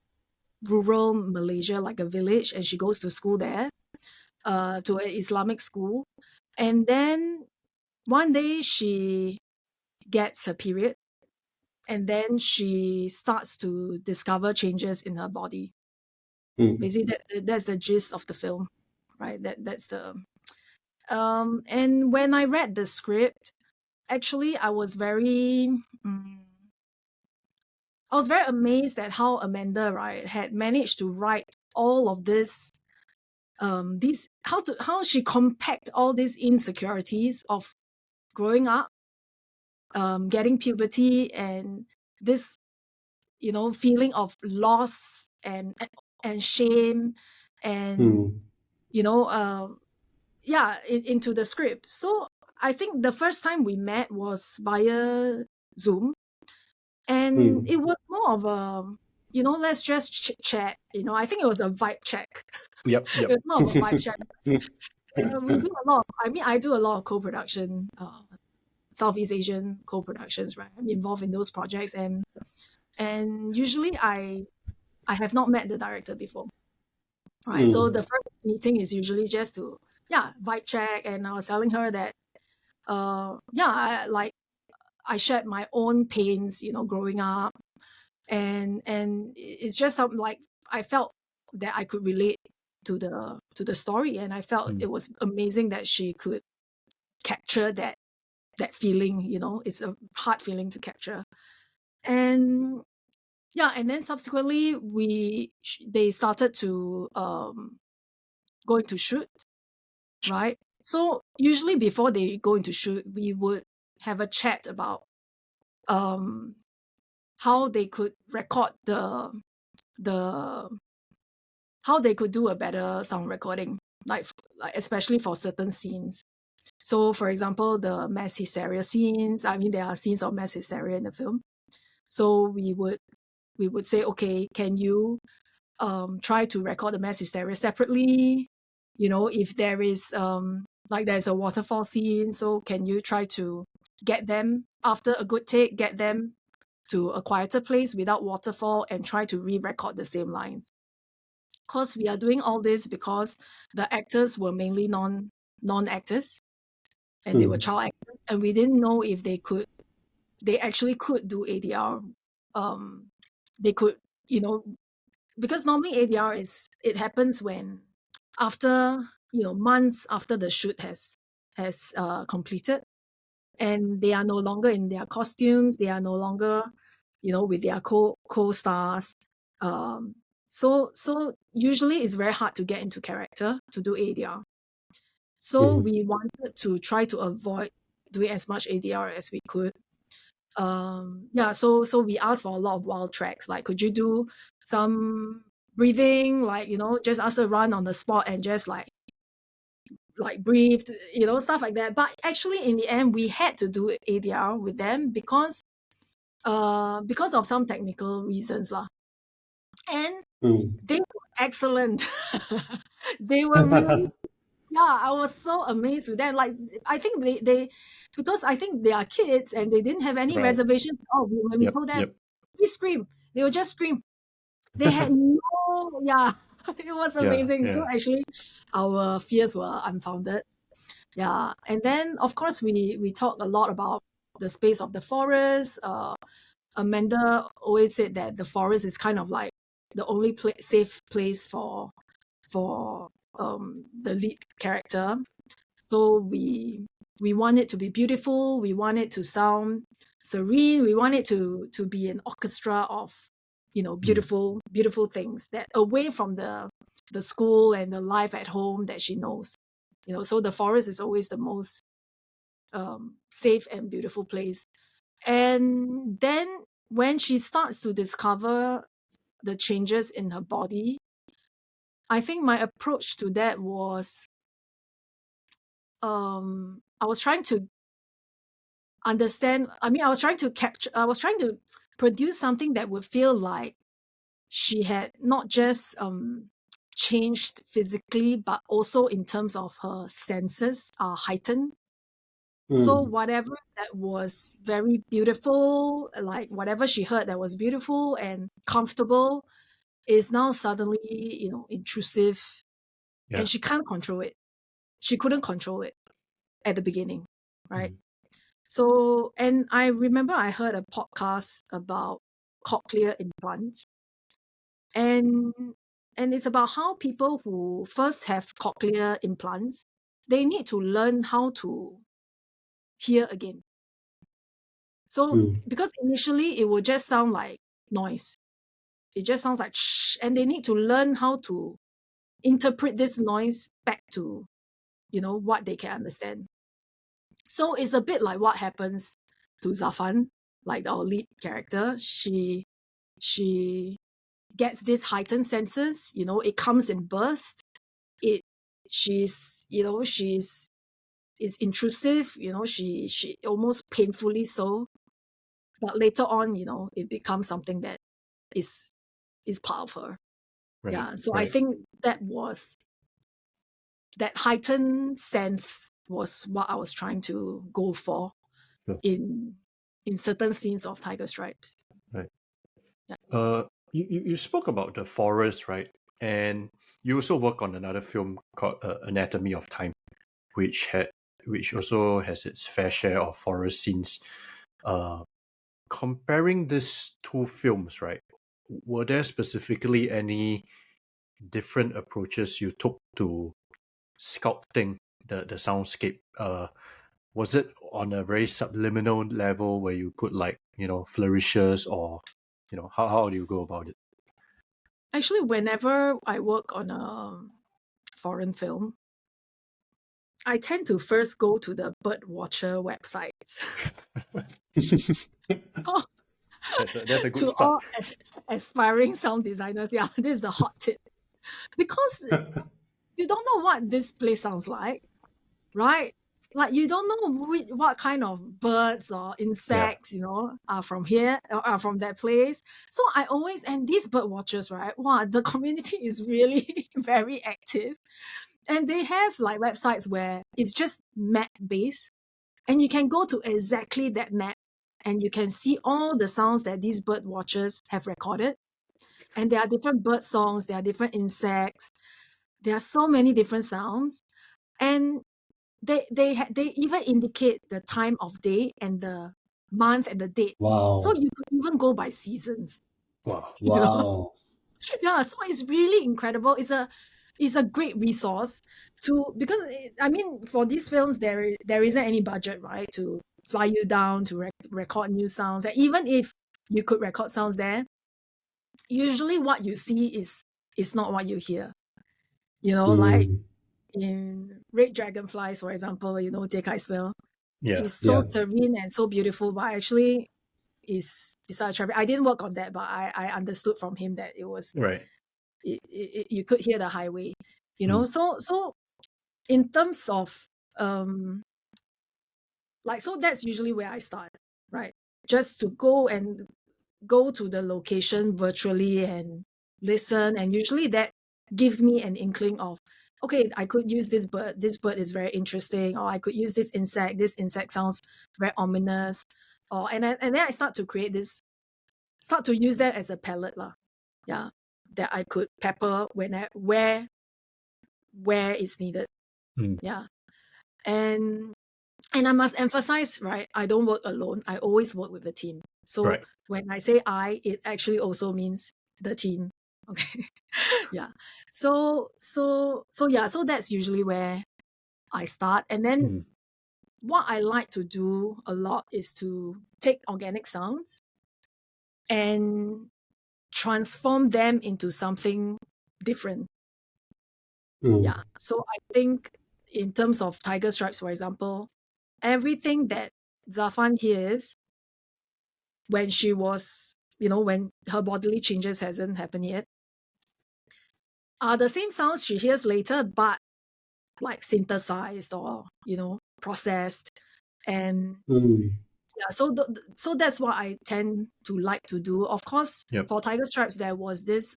rural Malaysia, like a village, and she goes to school there, to an Islamic school. And then one day she gets her period, and then she starts to discover changes in her body. Basically, that's the gist of the film, right? That's the and when I read the script, actually, I was very amazed at how Amanda, right, had managed to write all of this, these how she compact all these insecurities of growing up, getting puberty, and this, feeling of loss and shame, and into the script. So I think the first time we met was via Zoom, and it was more of a, let's just chit chat. I think it was a vibe check. Yep. It was more of a vibe check. We do a lot. I do a lot of co-production, Southeast Asian co-productions, right? I'm involved in those projects, and usually I have not met the director before, right? So the first meeting is usually just to vibe check, and I was telling her that I shared my own pains, growing up, and it's just something like I felt that I could relate to the story, and I felt it was amazing that she could capture that feeling. It's a hard feeling to capture, and and then subsequently they started to go into shoot, right? So usually before they go into shoot, we would have a chat about how they could record the how they could do a better sound recording, like especially for certain scenes. So for example, the mass hysteria scenes, there are scenes of mass hysteria in the film. So we would say, okay, can you try to record the mass hysteria separately? If there is there's a waterfall scene, so can you try to get them, after a good take, get them to a quieter place without waterfall and try to re-record the same lines? Because we are doing all this because the actors were mainly non-actors, and they were child actors, and we didn't know if they actually could do ADR. They could, because normally ADR it happens when after months after the shoot has completed, and they are no longer in their costumes, they are no longer with their co-stars. So usually it's very hard to get into character to do ADR. So we wanted to try to avoid doing as much ADR as we could. So we asked for a lot of wild tracks, like, could you do some breathing, like, just ask her run on the spot and just like breathed, stuff like that. But actually in the end we had to do ADR with them because of some technical reasons lah. And they were excellent. They were really, I was so amazed with them. Like, I think they because I think they are kids and they didn't have any Right. reservations. When we told them, please scream, they would just scream. They had no, it was amazing. So actually, our fears were unfounded. Yeah, and then of course we talked a lot about the space of the forest. Amanda always said that the forest is kind of like the only safe place for the lead character. So we want it to be beautiful. We want it to sound serene. We want it to be an orchestra of beautiful things that away from the school and the life at home that she knows. So the forest is always the most safe and beautiful place. And then when she starts to discover the changes in her body, I think my approach to that was I was trying to understand. I mean, I was trying to produce something that would feel like she had not just changed physically, but also in terms of her senses are heightened. So whatever that was very beautiful, like whatever she heard that was beautiful and comfortable, is now suddenly, intrusive, Yeah. and she can't control it. She couldn't control it at the beginning, right? So, and I remember I heard a podcast about cochlear implants, and it's about how people who first have cochlear implants, they need to learn how to hear again. So, because initially it would just sound like noise, it just sounds like shh, and they need to learn how to interpret this noise back to, what they can understand. So it's a bit like what happens to Zafan, like our lead character. She gets this heightened senses, it comes in bursts. She's it's intrusive, she almost painfully so. But later on, it becomes something that is part of her. Right. Yeah. So I think that heightened sense was what I was trying to go for in certain scenes of Tiger Stripes. Right. Yeah. You spoke about the forest, right? And you also work on another film called Anatomy of Time, which also has its fair share of forest scenes. Comparing these two films, right? Were there specifically any different approaches you took to sculpting the soundscape? Was it on a very subliminal level where you put flourishes, or how do you go about it? Actually, whenever I work on a foreign film, I tend to first go to the bird watcher websites. That's a good To start. all aspiring sound designers, yeah, this is the hot tip. Because you don't know what this place sounds like, right? Like you don't know what kind of birds or insects, are from here or are from that place. So I always, and these bird watchers, right? Wow, the community is really very active. And they have like websites where it's just map based, and you can go to exactly that map and you can see all the sounds that these bird watchers have recorded. And there are different bird songs, there are different insects, there are so many different sounds. And they even indicate the time of day and the month and the date. Wow. So you could even go by seasons. Wow. Wow. Yeah, so it's really incredible. It's a great resource because I mean, for these films there isn't any budget, right, to fly you down to record new sounds. And even if you could record sounds there, usually what you see is not what you hear. Like in Red Dragonflies, for example, Jie Kai's film. Yeah. It's so Yeah. serene and so beautiful, but actually is beside traffic. I didn't work on that, but I understood from him that it was Right. you could hear the highway, so in terms of so that's usually where I start, right? Just to go to the location virtually and listen, and usually that gives me an inkling of, okay, I could use this bird is very interesting, or I could use this insect sounds very ominous, and then I start to use that as a palette lah. Yeah, that I could pepper where it's needed. Yeah. And I must emphasize, right, I don't work alone. I always work with a team. So Right. when I say it actually also means the team. Okay. Yeah. So that's usually where I start. And then what I like to do a lot is to take organic sounds and transform them into something different. Yeah. So I think in terms of Tiger Stripes, for example, everything that Zafan hears when she was, when her bodily changes hasn't happened yet, are the same sounds she hears later, but like synthesized or processed. And yeah, so that's what I tend to like to do. Of course, Yep. for Tiger Stripes, there was this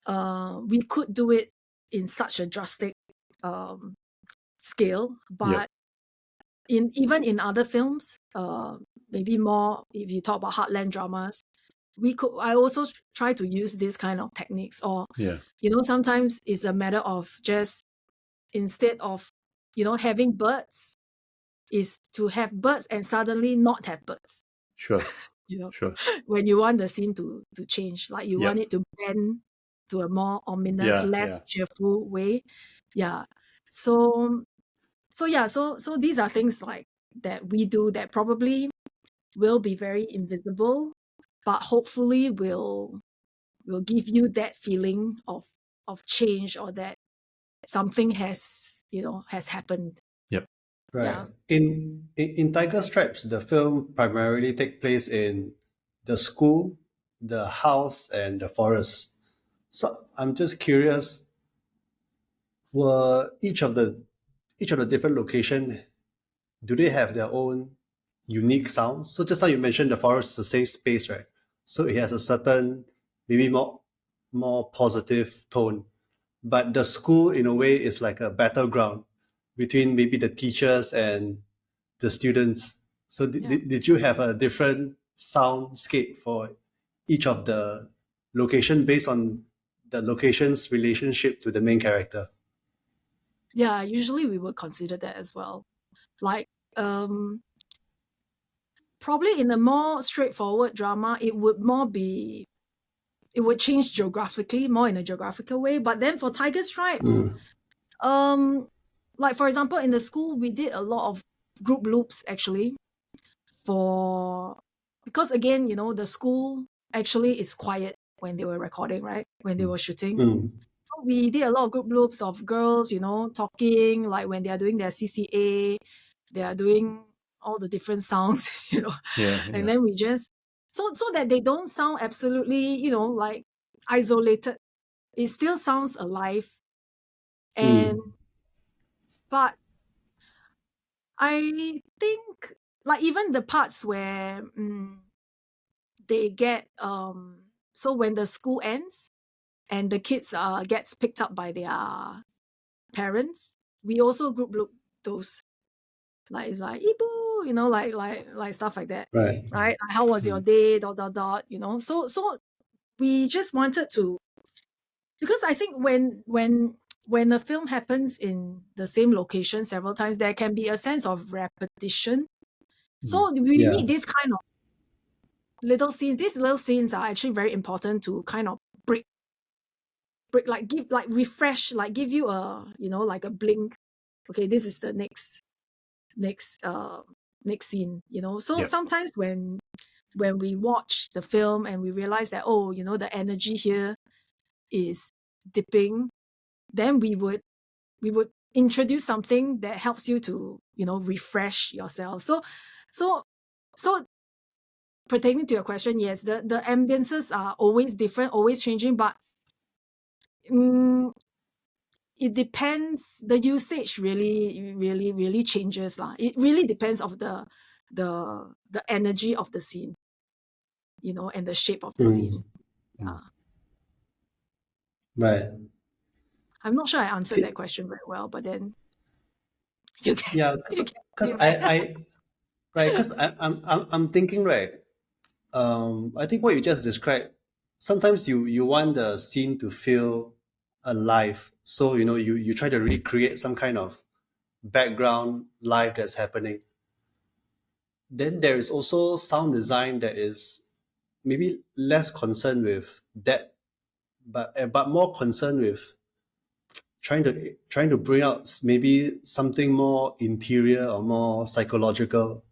we could do it in such a drastic scale, but even in other films, maybe more if you talk about heartland dramas, I also try to use this kind of techniques, or sometimes it's a matter of just, instead of having birds, is to have birds and suddenly not have birds. Sure. Sure. When you want the scene to change, like you want it to bend to a more ominous, less cheerful way. Yeah. So these are things like that we do that probably will be very invisible, but hopefully will give you that feeling of change, or that something has happened. Yep. Right. Yeah. In Tiger Stripes, the film primarily take place in the school, the house, and the forest. So I'm just curious, were each of the different location, do they have their own unique sounds? So just now you mentioned the forest is a safe space, right? So it has a certain, maybe more positive tone. But the school, in a way, is like a battleground between maybe the teachers and the students. So did you have a different soundscape for each of the location based on the location's relationship to the main character? Yeah, usually we would consider that as well. Like, probably in a more straightforward drama, it would change geographically, more in a geographical way. But then for Tiger Stripes, like for example, in the school, we did a lot of group loops actually, because again, the school actually is quiet when they were recording, right? When they were shooting. We did a lot of group loops of girls, talking, like when they are doing their CCA, they are doing all the different sounds, and then we just, so that they don't sound absolutely, like isolated. It still sounds alive. And but I think, like, even the parts where they get so when the school ends and the kids gets picked up by their parents, we also group loop those, like it's like Ibu, like stuff like that, Right. right? How was your day? Dot dot dot. So we just wanted to, because I think when a film happens in the same location several times, there can be a sense of repetition. So we need this kind of little scenes. These little scenes are actually very important to kind of break, like give, like refresh, like give you a, like a blink. Okay, this is the next scene. So sometimes when we watch the film and we realize that, the energy here is dipping, then we would introduce something that helps you to refresh yourself. So pertaining to your question, yes, the ambiences are always different, always changing, but it depends. The usage really changes lah. It really depends of the energy of the scene, and the shape of the scene. Yeah. Right. I'm not sure I answered that question very well, but then you can. Yeah, because I'm thinking, right. I think what you just described, sometimes you want the scene to feel alive, so you try to recreate some kind of background life that's happening. Then there is also sound design that is maybe less concerned with that, but more concerned with trying to bring out maybe something more interior or more psychological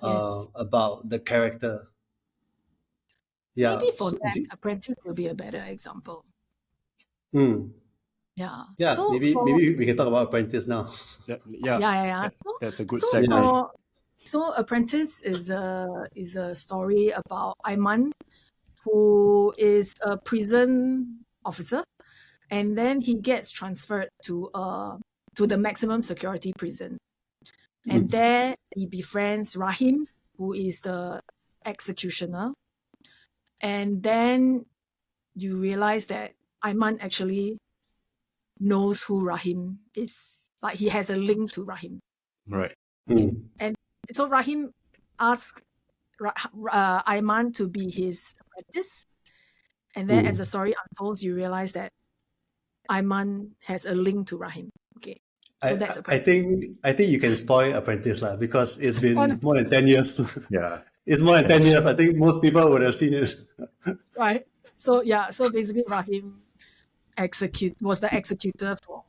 about the character. Yeah. Maybe for that, Apprentice will be a better example. Yeah. Yeah. So maybe we can talk about Apprentice now. Yeah. That's a good segue. So Apprentice is a story about Aiman, who is a prison officer, and then he gets transferred to the maximum security prison. And there he befriends Rahim, who is the executioner. And then you realize that Aiman actually knows who Rahim is. Like, he has a link to Rahim. Right. And so Rahim asks Aiman to be his apprentice. And then as the story unfolds, you realize that Aiman has a link to Rahim. Okay. So that's I think you can spoil Apprentice lah, because it's been more than 10 years. Yeah. It's more than 10 years. I think most people would have seen it. right. So so basically Rahim was the executioner for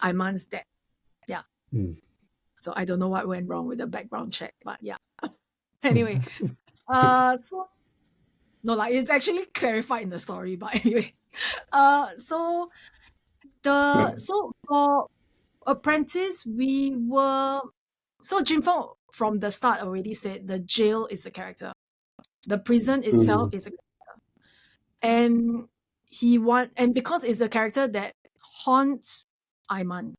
Aiman's death. Yeah. So I don't know what went wrong with the background check, but yeah. Anyway, so no, like, it's actually clarified in the story, but anyway. So for Apprentice, so Jin Feng from the start already said the jail is a character. The prison itself is a character. And because it's a character that haunts Aiman.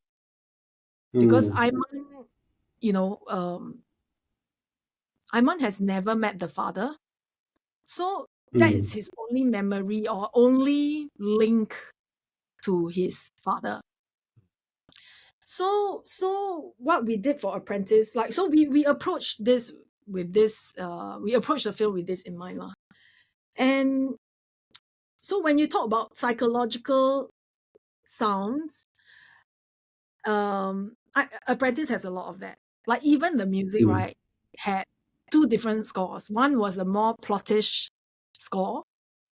Because Aiman, Aiman has never met the father. So that is his only memory or only link to his father. So what we did for Apprentice, like, so we approached this with this, we approached the film with this in mind. And so when you talk about psychological sounds, Apprentice has a lot of that. Like, even the music, right, had two different scores. One was a more plottish score,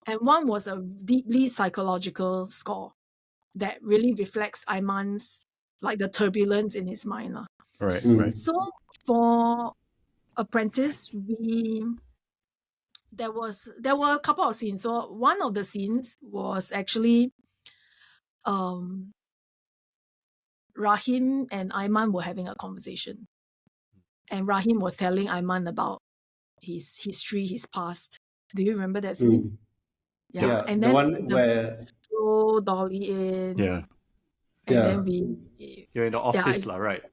and one was a deeply psychological score that really reflects Aiman's, like, the turbulence in his mind. Right. So for Apprentice, there were a couple of scenes. So one of the scenes was actually Rahim and Aiman were having a conversation. And Rahim was telling Aiman about his history, his past. Do you remember that scene? Yeah. And the then one where slow dolly in. Yeah. And then You're in the office, right?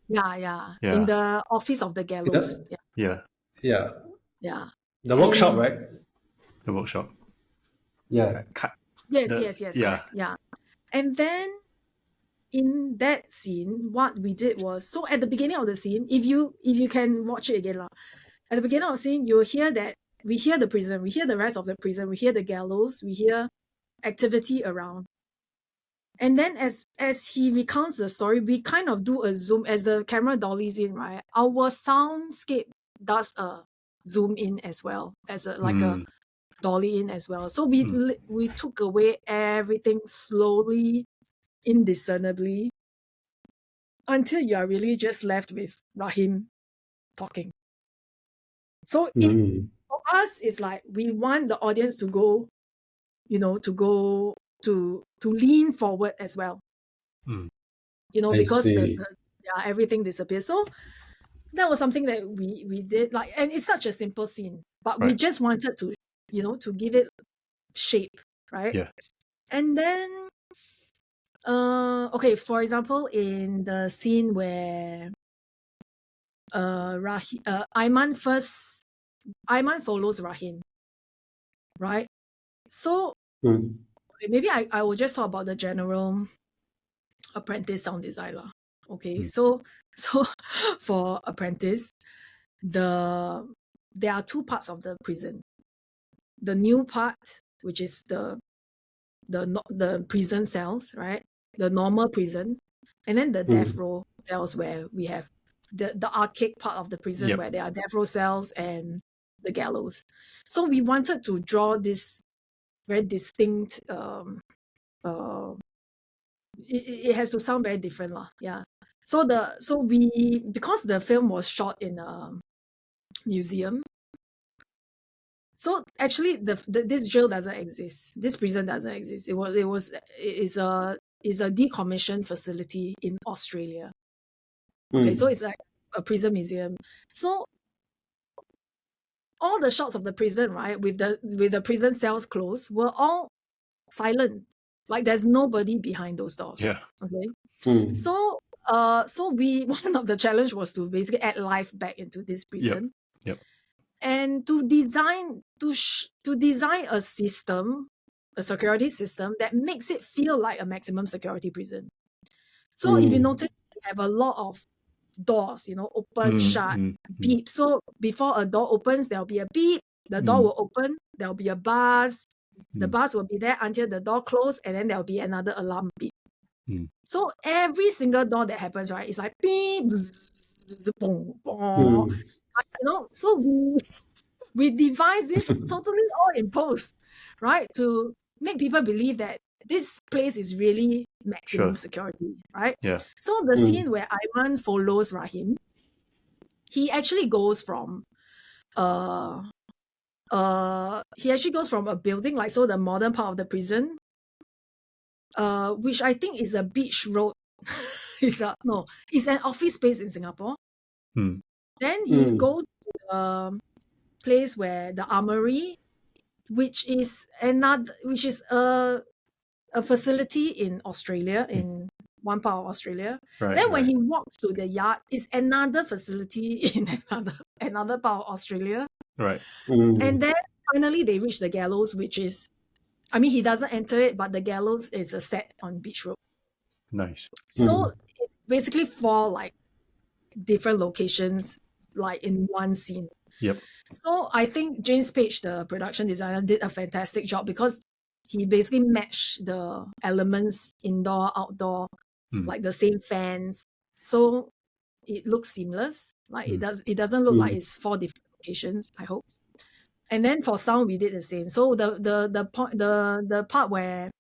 Yeah. In the office of the gallows. Yeah. The workshop, right? The workshop. Yeah. Yes. Yeah. Yeah. And then in that scene, what we did was, so at the beginning of the scene, if you can watch it again, at the beginning of the scene, you'll hear that we hear the prison, we hear the rest of the prison, we hear the gallows, we hear activity around. And then as he recounts the story, we kind of do a zoom as the camera dollies in, right? Our soundscape does a zoom in as well, as a dolly in as well. So we took away everything slowly, indiscernibly, until you are really just left with Rahim talking. So for us, it's like we want the audience to go, to lean forward as well. Because everything disappears. So that was something that we did, like, and it's such a simple scene, but we just wanted to, to give it shape, right? Yeah. And then for example, in the scene where Aiman follows Rahim, right? So maybe I will just talk about the general Apprentice sound design. Okay, so for Apprentice, there are two parts of the prison. The new part, which is the prison cells, right? The normal prison, and then the death row cells, where we have the archaic part of the prison, where there are death row cells and the gallows. So we wanted to draw this very distinct. It has to sound very different, yeah. So because the film was shot in a museum. So actually, this jail doesn't exist. This prison doesn't exist. It's a decommissioned facility in Australia. Okay, so it's like a prison museum. So all the shots of the prison, right, with the prison cells closed, were all silent. Like there's nobody behind those doors. Yeah. Okay. Mm. So we one of the challenge was to basically add life back into this prison. Yep. And to design a system, a security system that makes it feel like a maximum security prison. So if you notice, we have a lot of doors, open, shut, beep. So before a door opens, there'll be a beep. The door will open. There'll be a buzz. The buzz will be there until the door closes, and then there'll be another alarm beep. So every single door that happens, right, is like beep, bzz, boom, boom. So we devised this totally all in post, right, to make people believe that this place is really maximum security, right? Yeah. So the scene where Aiman follows Rahim, he actually goes from a building, like, so the modern part of the prison, which I think is a beach road. It's an office space in Singapore. Then he goes to the place where the armory, which is a facility in Australia, in one part of Australia. Right, Then when he walks to the yard, is another facility in another part of Australia. Right. And then finally they reach the gallows, which is, he doesn't enter it, but the gallows is a set on Beach Road. Nice. So it's basically 4 like different locations, like in one scene. Yep. So I think James Page, the production designer, did a fantastic job because he basically matched the elements indoor, outdoor, like the same fans. So it looks seamless. Like it doesn't look like it's 4 different locations, I hope. And then for sound, we did the same. So the part where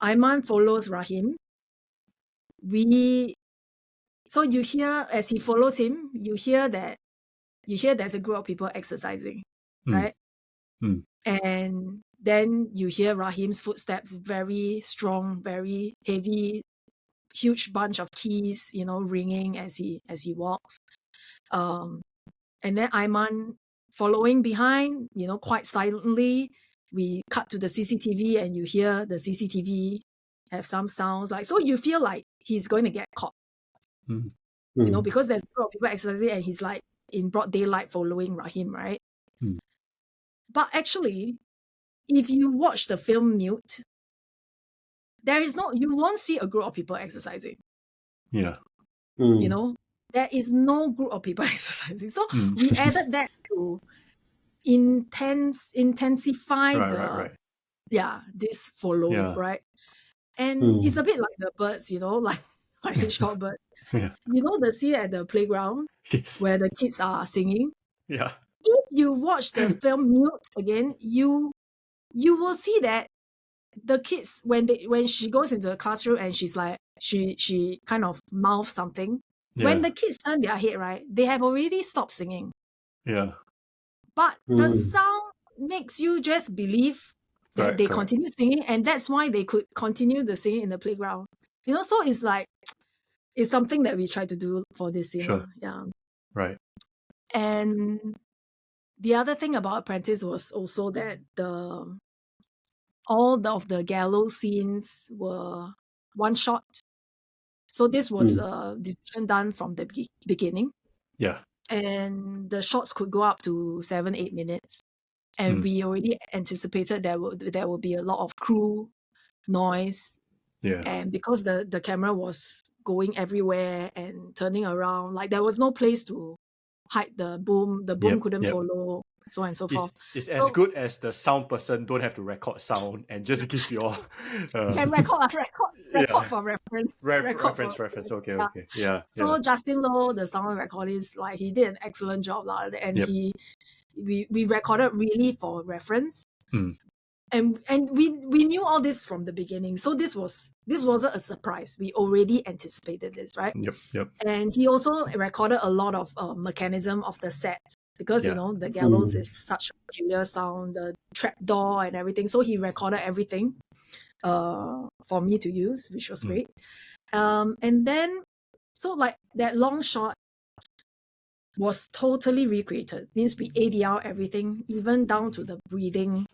Aiman follows Rahim, so you hear, as he follows him, you hear there's a group of people exercising, right? And then you hear Rahim's footsteps, very strong, very heavy, huge bunch of keys, ringing as he walks. And then Aiman following behind, quite silently. We cut to the CCTV and you hear the CCTV have some sounds, like, so you feel like he's going to get caught. Because there's a group of people exercising and he's like in broad daylight following Rahim, right? But actually, if you watch the film mute, you won't see a group of people exercising. Yeah. There is no group of people exercising. So we added that to intensify this follow, right? And it's a bit like the birds, like Hitchcock bird. Yeah. The scene at the playground where the kids are singing. Yeah. If you watch the film mute again, you will see that the kids, when she goes into the classroom and she's like, she kind of mouths something. When the kids turn their head, right, they have already stopped singing. Yeah. But the sound makes you just believe that they continue singing, and that's why they could continue the singing in the playground. So it's like, it's something that we try to do for this scene. Sure. Yeah. Right. And the other thing about Apprentice was also that all of the gallows scenes were one shot. So this was a decision done from the beginning. Yeah. And the shots could go up to 7-8 minutes. And we already anticipated there will be a lot of crew noise. Yeah. And because the camera was going everywhere and turning around, like there was no place to hide the boom. The boom couldn't follow, so on and so forth. It's as good as the sound person don't have to record sound and just give your can record for reference. Reference. Okay. Yeah. So Justin Lowe, the sound recordist, like he did an excellent job, and we recorded really for reference. And we knew all this from the beginning. So this wasn't a surprise. We already anticipated this, right? Yep. And he also recorded a lot of mechanism of the set because the gallows is such a peculiar sound, the trap door and everything. So he recorded everything for me to use, which was great. And then so like that long shot, was totally recreated. Means we ADR everything, even down to the breathing,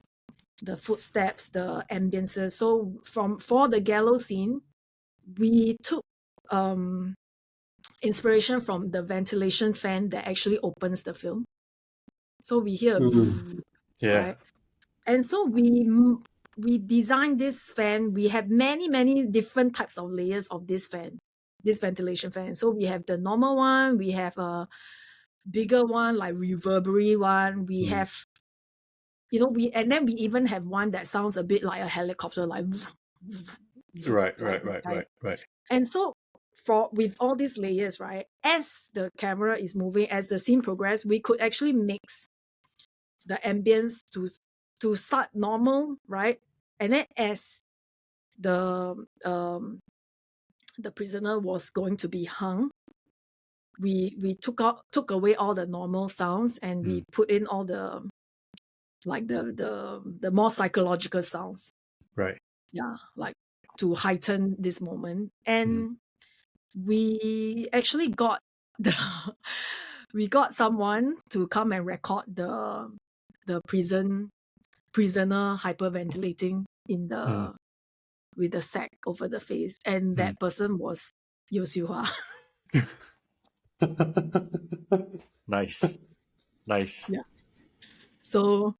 the footsteps, the ambiences. So for the gallows scene, we took inspiration from the ventilation fan that actually opens the film. So we hear, right? And so we designed this fan. We have many different types of layers of this fan, this ventilation fan. So we have the normal one, we have a bigger one, like reverberary one. We have, and then we even have one that sounds a bit like a helicopter, like Right. And so with all these layers, right, as the camera is moving, as the scene progresses, we could actually mix the ambience to start normal, right? And then as the prisoner was going to be hung, we took away all the normal sounds and we put in all the the more psychological sounds. Right. Yeah, like to heighten this moment. And we actually got we got someone to come and record the prisoner hyperventilating in the with the sack over the face, and that person was Yo Siu Hua. Nice. Yeah. So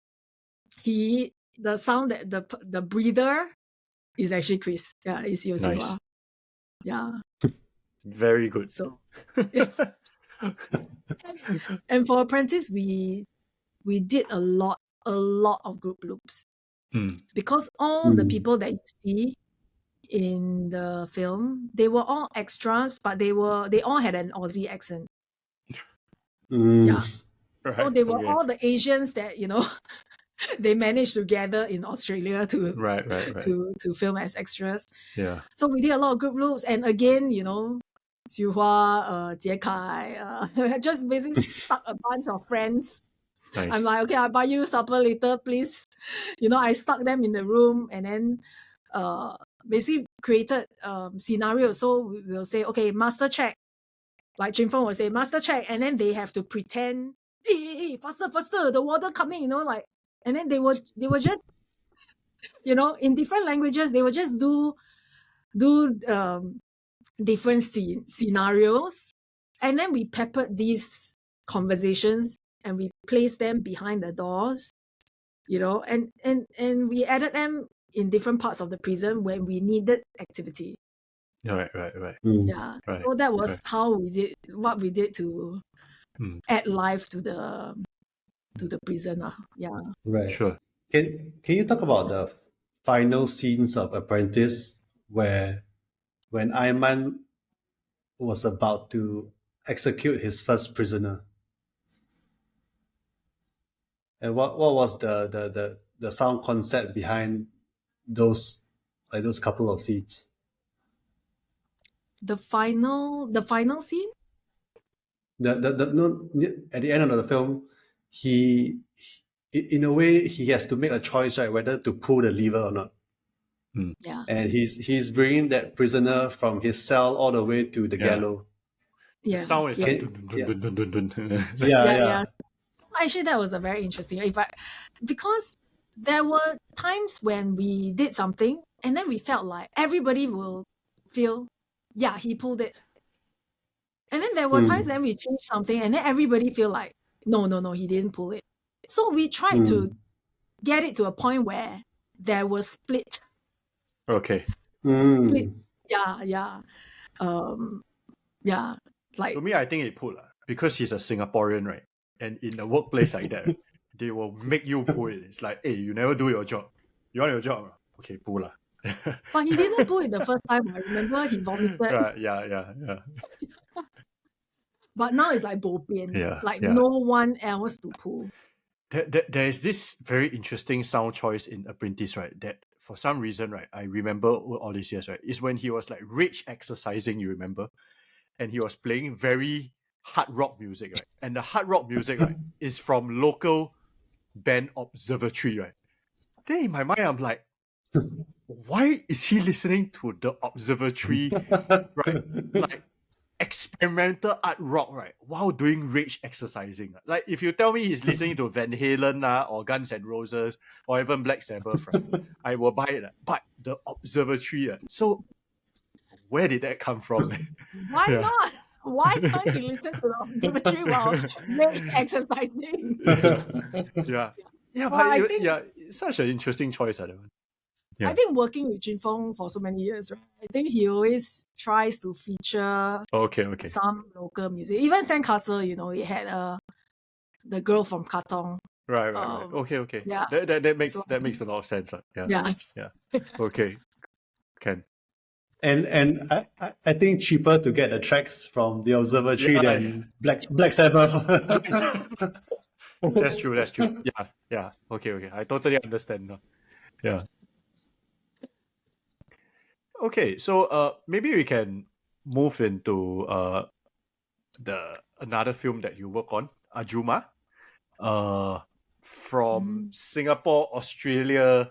the sound that the breather is actually Chris. Yeah, it's Yo Siu Hua. Yeah. Very good. So and for Apprentice, we did a lot of group loops. Because all the people that you see in the film, they were all extras, but they all had an Aussie accent. Yeah. Right. So they were all the Asians that, they managed to gather in Australia to right. to film as extras. Yeah. So we did a lot of group loops, and again, Siu Hua, Jie Kai, just basically stuck a bunch of friends. Nice. I'm like, okay, I'll buy you supper later, please. I stuck them in the room and then basically created scenario. So we'll say, okay, master check. Like Jin Feng will say, master check, and then they have to pretend, hey, faster, the water coming, and then they were just, in different languages, they would just do different scenarios, and then we peppered these conversations and we placed them behind the doors, and we added them in different parts of the prison when we needed activity. Right. Yeah. Right. So that was how what we did to add life to the prison. Yeah. Right. Sure. Can you talk about the final scenes of Apprentice when Ayman was about to execute his first prisoner? And what was the sound concept behind those couple of scenes? The final scene? No, at the end of the film, he in a way he has to make a choice, right, whether to pull the lever or not. Yeah. And he's bringing that prisoner from his cell all the way to the gallows. Yeah. The sound is like yeah. Actually, that was a very interesting. Because there were times when we did something and then we felt like everybody will feel, yeah, he pulled it. And then there were times that we changed something and then everybody feel like, no, he didn't pull it. So we tried to get it to a point where there was split. Okay. Split. Yeah. Yeah. Like, to me, I think it pulled because he's a Singaporean, right? And in a workplace like that, they will make you pull it. It's like, hey, you never do your job. You want your job? Okay, pull lah. But he didn't pull it the first time. I remember he vomited. Right, yeah. But now it's like bo bian. Yeah. No one else to pull. There is this very interesting sound choice in Apprentice, right? That for some reason, right, I remember all these years, right, is when he was like rage exercising, you remember? And he was playing very hard rock music, right? And the hard rock music, right, is from local band Observatory, right? Then in my mind, I'm like, why is he listening to the Observatory, right? Like, experimental art rock, right, while doing rage exercising. Like, if you tell me he's listening to Van Halen or Guns N' Roses or even Black Sabbath, right, I will buy it. But the observatory, so where did that come from? Why Yeah. not? Why can't you listen to the observatory while rage exercising? Yeah. Yeah, Well, I but think it's such an interesting choice. That one. Yeah. I think working with Jin Feng for so many years, right? I think he always tries to feature Okay. some local music. Even Sandcastle, it had the girl from Katong. Right. Okay. Yeah. That makes So- that makes a lot of sense. Yeah. Yeah. Okay. Ken. And I think cheaper to get the tracks from the observatory Yeah. than Black Sabbath. That's true. Yeah. Okay. I totally understand now. Yeah. Okay, so maybe we can move into the another film that you work on, Ajoomma. From Singapore, Australia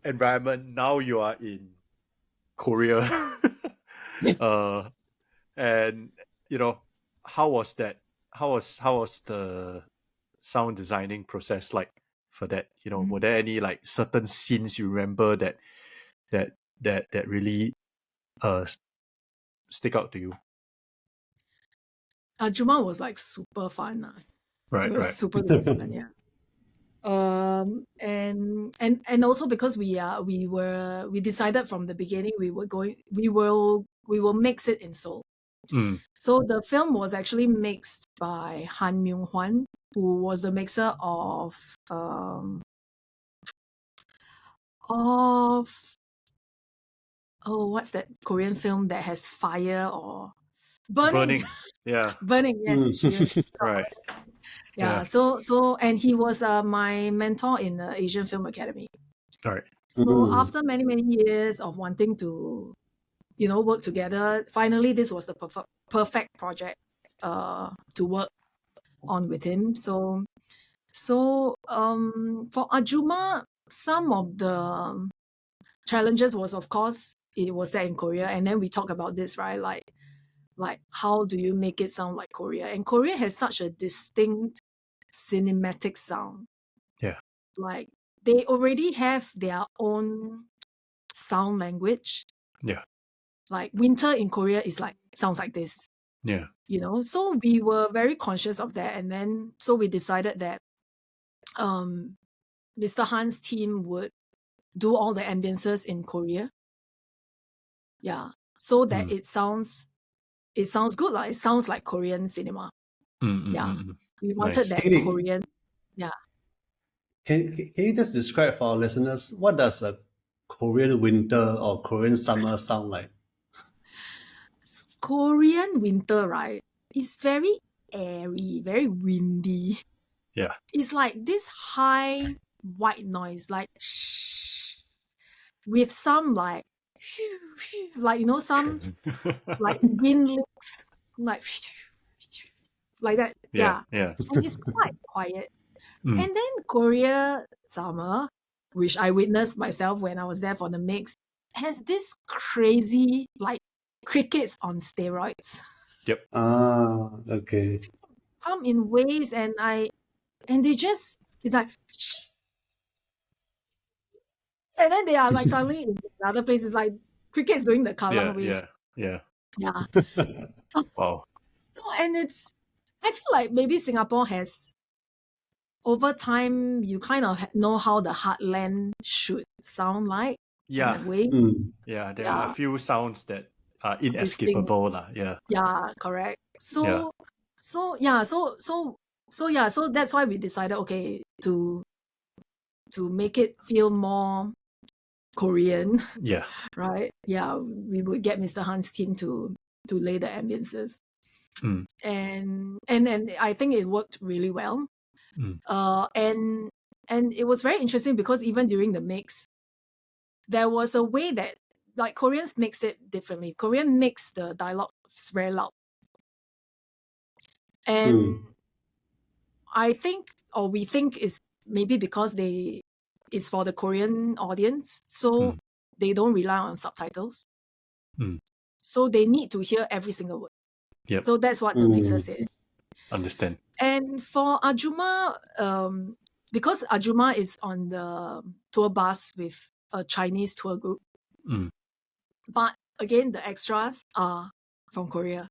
environment, now you are in Korea. And how was that? How was the sound designing process like for that? Were there any like certain scenes you remember that really stick out to you? Ajoomma was like super fun. Right. It was super fun, yeah. And also because we decided from the beginning we will mix it in Seoul. So the film was actually mixed by Han Myung-hwan, who was the mixer of what's that Korean film that has fire or burning? Yeah. Burning, yes. Right. Yeah. So and he was my mentor in the Asian Film Academy. All right. So after many years of wanting to, work together, finally this was the perfect project to work on with him. So for Ajoomma, some of the challenges was, of course, it was set in Korea, and then we talk about this, right? Like how do you make it sound like Korea? And Korea has such a distinct cinematic sound. Yeah. Like they already have their own sound language. Yeah. Like winter in Korea is like sounds like this. Yeah. So we were very conscious of that, and then so we decided that Mr. Han's team would do all the ambiences in Korea. Yeah. So that it sounds good. It sounds like Korean cinema. Yeah. We wanted that Korean. Yeah. Can you just describe for our listeners what does a Korean winter or Korean summer sound like? Korean winter, right? It's very airy, very windy. Yeah. It's like this high white noise, like shh, with some like some like wind licks, like that. Yeah. And it's quite quiet. And then Korea summer, which I witnessed myself when I was there for the mix, has this crazy like crickets on steroids. Yep. Okay. Come in waves, and they just, it's like shh. And then they are like suddenly in other places, like crickets doing the Kalang wave. Yeah. Wow. So, and I feel like maybe Singapore has, over time, you kind of know how the heartland should sound like. Yeah. In a way. Yeah, there are a few sounds that are inescapable. Yeah. Yeah, correct. So that's why we decided, okay, to make it feel more Korean. Yeah. Right? Yeah, we would get Mr. Han's team to lay the ambiences. And I think it worked really well. And it was very interesting because even during the mix, there was a way that like Koreans mix it differently. Korean mix the dialogue very loud. And I think, or we think, is maybe because it's for the Korean audience, so they don't rely on subtitles. So they need to hear every single word. Yep. So that's what the mixer said. Understand. And for Ajoomma, because Ajoomma is on the tour bus with a Chinese tour group, but again, the extras are from Korea.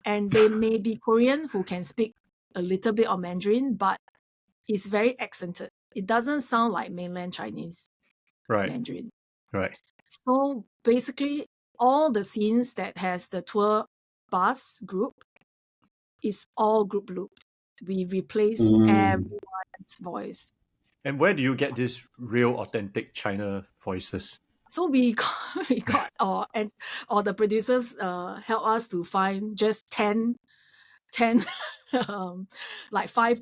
And they may be Korean who can speak a little bit of Mandarin, but it's very accented. It doesn't sound like mainland Chinese Right. Mandarin. Right. So basically, all the scenes that has the tour bus group is all group looped. We replace everyone's voice. And where do you get these real authentic China voices? So we got or the producers help us to find just 10 like five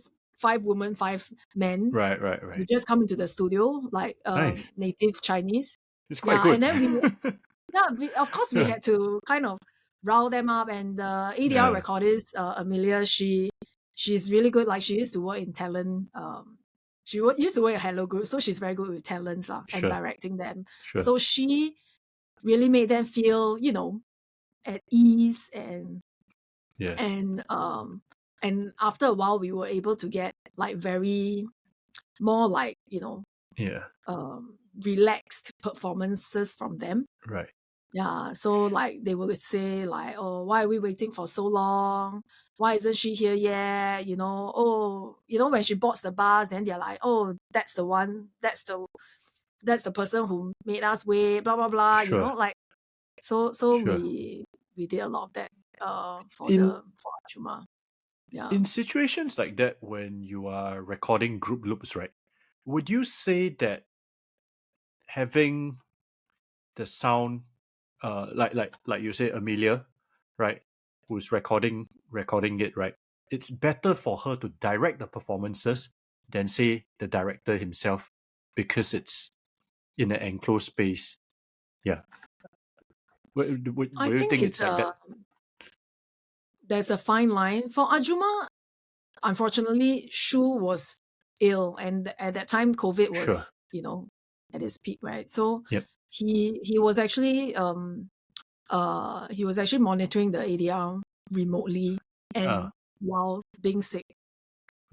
women, 5 men Right. to just come into the studio, like Nice. native Chinese. It's quite good. And then of course we had to kind of rile them up, and the ADR Yeah. recordist, Amelia, she's really good. Like, she used to work in talent. She used to work at Hello Group, so she's very good with talents and Sure. directing them. Sure. So she really made them feel, at ease, and Yeah. and after a while we were able to get like very more like, Yeah. relaxed performances from them. Right. Yeah, so like they would say like, oh, why are we waiting for so long? Why isn't she here yet? When she boards the bus, then they're like, oh, that's the one, that's the person who made us wait, blah blah blah. Sure. Like, so Sure. we did a lot of that for In- Ajoomma. Yeah. In situations like that, when you are recording group loops, right, would you say that having the sound, like you say, Amelia, right, who's recording it, right, it's better for her to direct the performances than say the director himself, because it's in an enclosed space? Yeah. Would I you think think it's like that? There's a fine line. For Ajoomma, unfortunately, Shu was ill, and at that time COVID was, Sure. at its peak, right? So Yep. he was actually monitoring the ADR remotely and while being sick.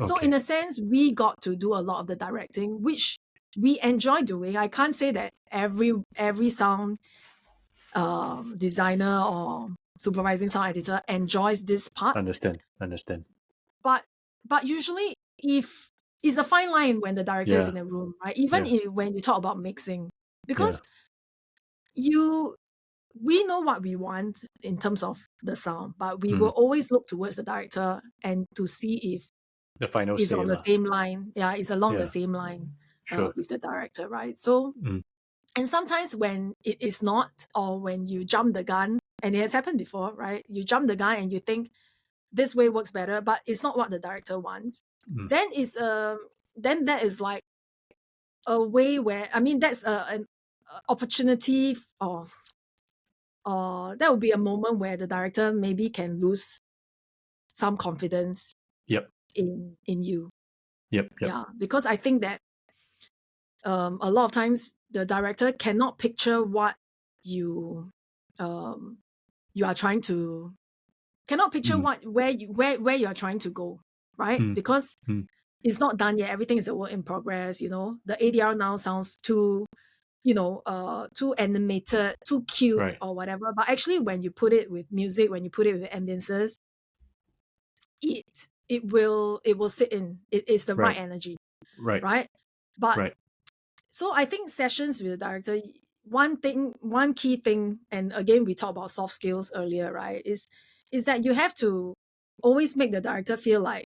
So Okay. in a sense, we got to do a lot of the directing, which we enjoy doing. I can't say that every sound designer or supervising sound editor enjoys this part, Understand. but usually, if it's a fine line when the director is Yeah. in the room, right? Even when you talk about mixing, because we know what we want in terms of the sound, but we will always look towards the director and to see if The final it's say on the lah. same line. Yeah, it's along the Yeah. same line Sure. with the director, right? So, and sometimes when it is not, or when you jump the gun, and it has happened before, right? You jump the gun and you think this way works better, but it's not what the director wants. Then then that is like a way where, I mean, that's an opportunity, or that would be a moment where the director maybe can lose some confidence Yep. in you. Yep. Yeah, because I think that a lot of times the director cannot picture what you are trying to, where you are trying to go, right? Because it's not done yet. Everything is a work in progress. The ADR now sounds too too animated, too cute, Right. or whatever. But actually, when you put it with music, when you put it with ambiences, it will sit in. It is the right energy, Right. But so I think sessions with the director, one key thing, and again we talked about soft skills earlier, right? Is that you have to always make the director feel like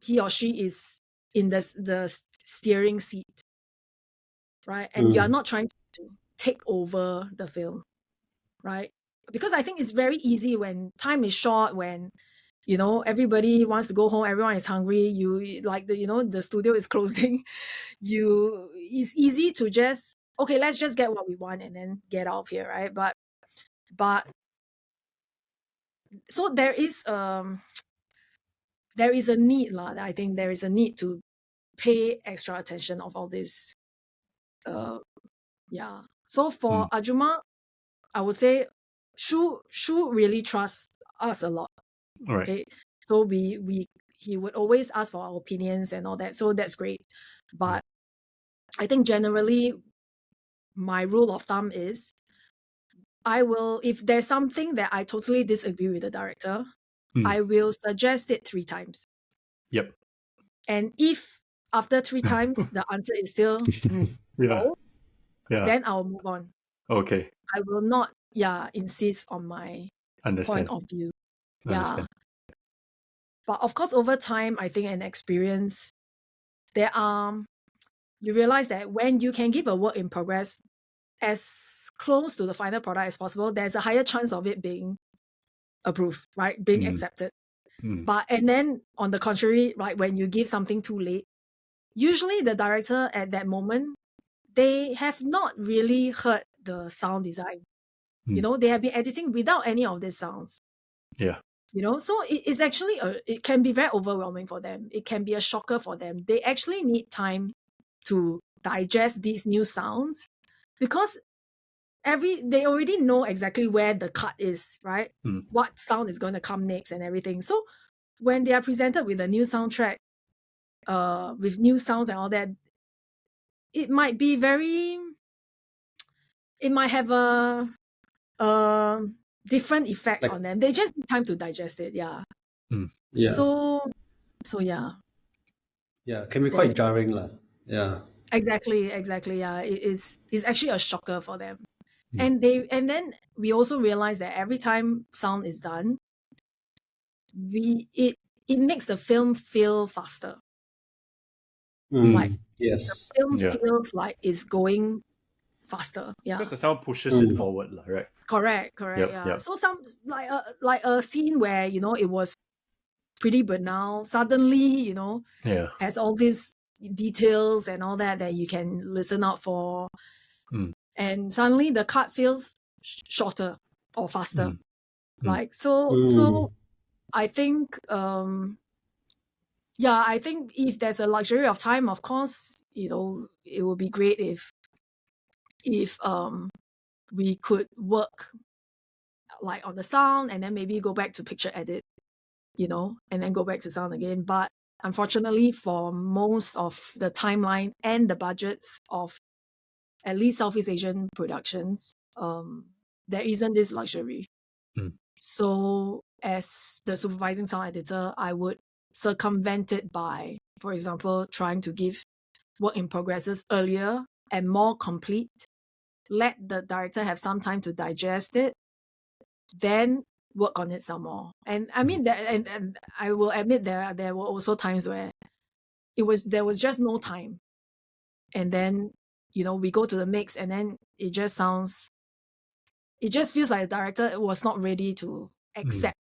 he or she is in the steering seat, right? And you are not trying to take over the film, right? Because I think it's very easy when time is short, when everybody wants to go home, everyone is hungry, you like the studio is closing, it's easy to just, okay, let's just get what we want and then get out of here, right? But so there is a need, I think there is a need to pay extra attention of all this So for Ajoomma, I would say Shu really trusts us a lot. Right. Okay, so he would always ask for our opinions and all that. So that's great. But I think generally my rule of thumb is I will, if there's something that I totally disagree with the director, I will suggest it 3 times. Yep. And if after 3 times the answer is still no, then I'll move on. Okay. I will not insist on my Understand. point of view. Understand. But of course, over time, I think an experience, you realize that when you can give a work in progress as close to the final product as possible, there's a higher chance of it being approved, right? Being accepted. But, and then on the contrary, right, when you give something too late, usually the director at that moment, they have not really heard the sound design. You know, they have been editing without any of these sounds. Yeah. You know, so it's actually, it can be very overwhelming for them. It can be a shocker for them. They actually need time to digest these new sounds because they already know exactly where the cut is, right? What sound is going to come next and everything. So when they are presented with a new soundtrack, with new sounds and all that, it might have a different effect on them. They just need time to digest it. Yeah. So yeah. Yeah, can be quite jarring lah. Yeah. Exactly. Yeah. It's actually a shocker for them. And then we also realize that every time sound is done, it makes the film feel faster. Like yes. the film feels like it's going faster. Yeah. Because the sound pushes it forward, right? Correct. Yeah. So some like a scene where, you know, it was pretty banal, suddenly, you know, has all these details and all that you can listen out for. And suddenly the cut feels shorter or faster. Like so I think I think if there's a luxury of time, of course, you know, it would be great if we could work like on the sound and then maybe go back to picture edit, you know, and then go back to sound again. But unfortunately, for most of the timeline and the budgets of at least Southeast Asian productions, there isn't this luxury. So as the supervising sound editor, I would circumvent it by, for example, trying to give work in progresses earlier and more complete. Let the director have some time to digest it, then work on it some more. And I mean that, and I will admit there were also times where there was just no time, and then, you know, we go to the mix and then it just feels like the director was not ready to accept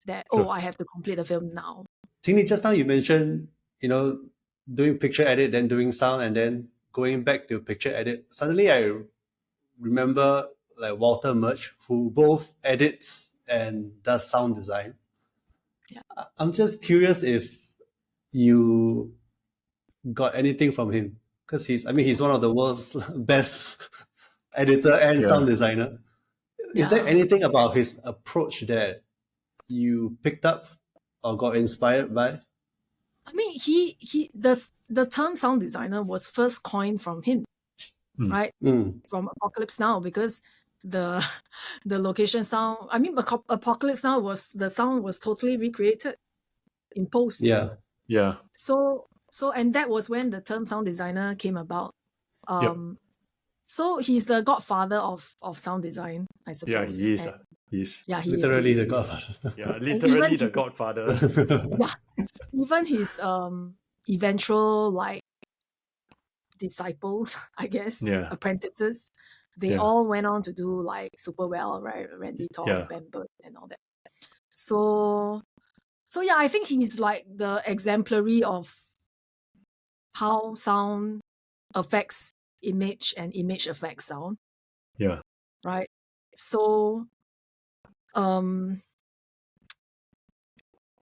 that I have to complete the film now. Tingli, just now you mentioned, you know, doing picture edit, then doing sound, and then going back to picture edit. Suddenly I remember like Walter Murch, who both edits and does sound design. Yeah. I'm just curious if you got anything from him, because he's one of the world's best editor and sound designer. Is there anything about his approach that you picked up or got inspired by? I mean, the term sound designer was first coined from him, right? From Apocalypse Now, because the location sound, I mean, Apocalypse Now the sound was totally recreated in post. Yeah. So and that was when the term sound designer came about. So he's the godfather of sound design, I suppose. Yeah, he is. Yeah, he literally is. the godfather. Yeah, literally the godfather. Yeah, even his eventual like disciples, I guess, apprentices, they all went on to do like super well, right? Randy Todd, Ben Burt, and all that. So yeah, I think he's like the exemplary of how sound affects image and image affects sound. Yeah. Right. So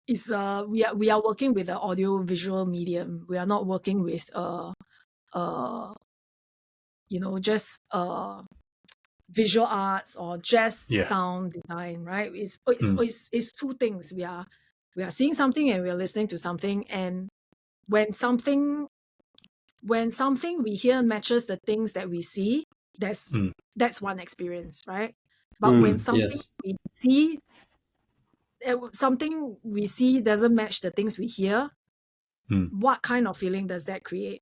it's we are working with an audio visual medium. We are not working with you know, just visual arts or just Yeah. sound design, right? It's two things. We are seeing something and we are listening to something, and when something we hear matches the things that we see, that's one experience, right? But when something Yes. we see doesn't match the things we hear, what kind of feeling does that create?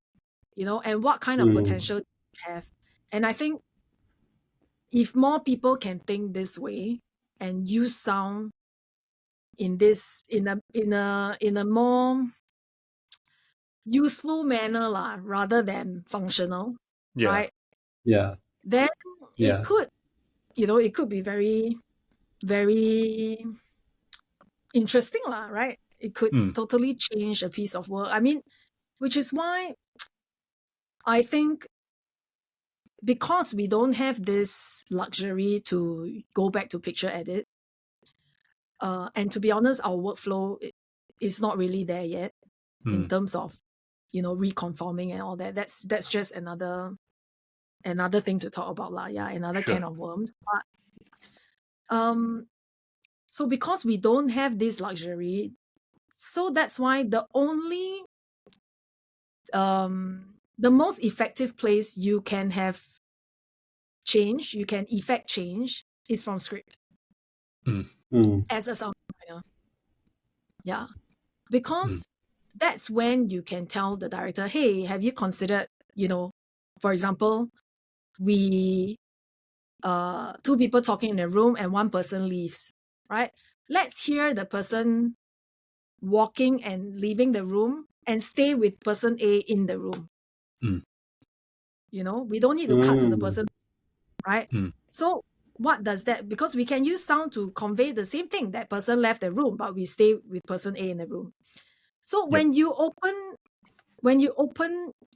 And what kind of potential do you have? And I think if more people can think this way and use sound in a more useful manner rather than functional, Yeah. right? Yeah. Then Yeah. it could be very, very interesting, right? It could totally change a piece of work. I mean, which is why I think, because we don't have this luxury to go back to picture edit, and to be honest, our workflow is not really there yet in terms of reconforming and all that. That's just another thing to talk about, another Sure. can of worms. But so because we don't have this luxury, so that's why the most effective place you can have change, you can effect change, is from script as a sound designer. Yeah, because that's when you can tell the director, hey, have you considered, for example, we two people talking in a room and one person leaves, right? Let's hear the person walking and leaving the room and stay with person A in the room. We don't need to cut to the person, right? So what does that, because we can use sound to convey the same thing, that person left the room but we stay with person A in the room. So when you open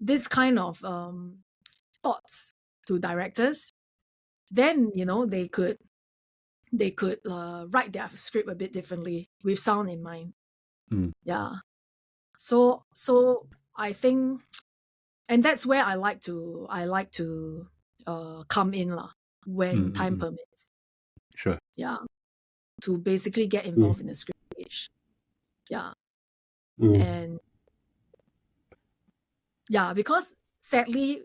this kind of thoughts to directors, then they could write their script a bit differently with sound in mind. Yeah. So I think, and that's where I like to come in when time permits. Sure. Yeah. To basically get involved in the script page. Yeah. Mm. And yeah, because sadly,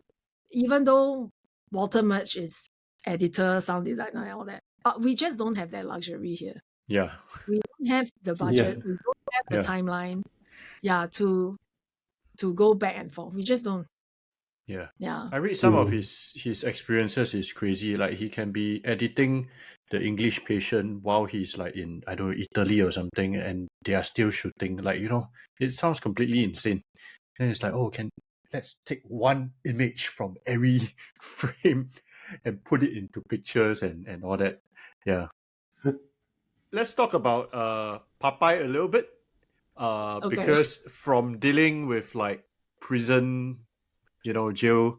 even though Walter Murch is editor, sound designer, and all that, but we just don't have that luxury here. Yeah. We don't have the budget. Yeah. We don't have the timeline. Yeah, to go back and forth. We just don't. Yeah. Yeah. I read some of his experiences is crazy. Like, he can be editing The English Patient while he's like in, I don't know, Italy or something, and they are still shooting. Like, it sounds completely insane. And it's like, let's take one image from every frame and put it into pictures and all that. Yeah. Let's talk about Popeye a little bit. Okay. Because from dealing with like prison, jail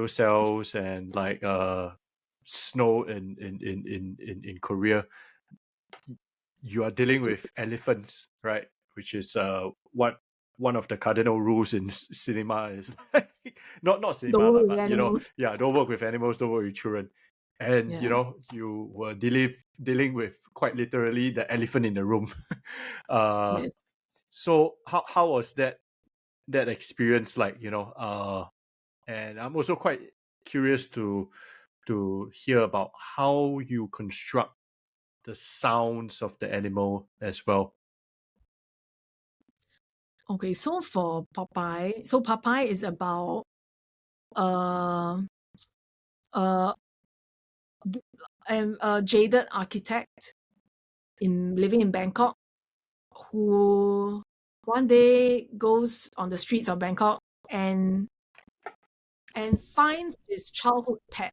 cells and like snow in Korea, you are dealing with elephants, right? Which is one of the cardinal rules in cinema is not cinema, Don't work with but animals. don't work with animals, don't work with children. And Yeah. you were dealing with quite literally the elephant in the room. Yes. So how was that experience like, and I'm also quite curious to hear about how you construct the sounds of the animal as well. Okay, so for Popeye is about a jaded architect living in Bangkok, who one day goes on the streets of Bangkok and finds his childhood pet,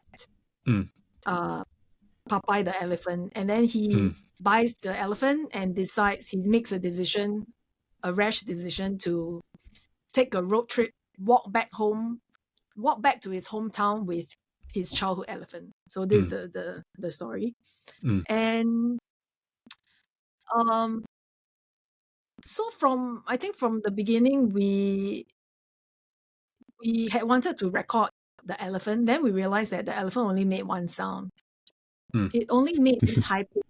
Popeye the elephant, and then he buys the elephant and makes a rash decision to take a road trip, walk back to his hometown with his childhood elephant. So this is the story. And so from the beginning, we had wanted to record the elephant, then we realized that the elephant only made one sound. Mm. It only made this high pitch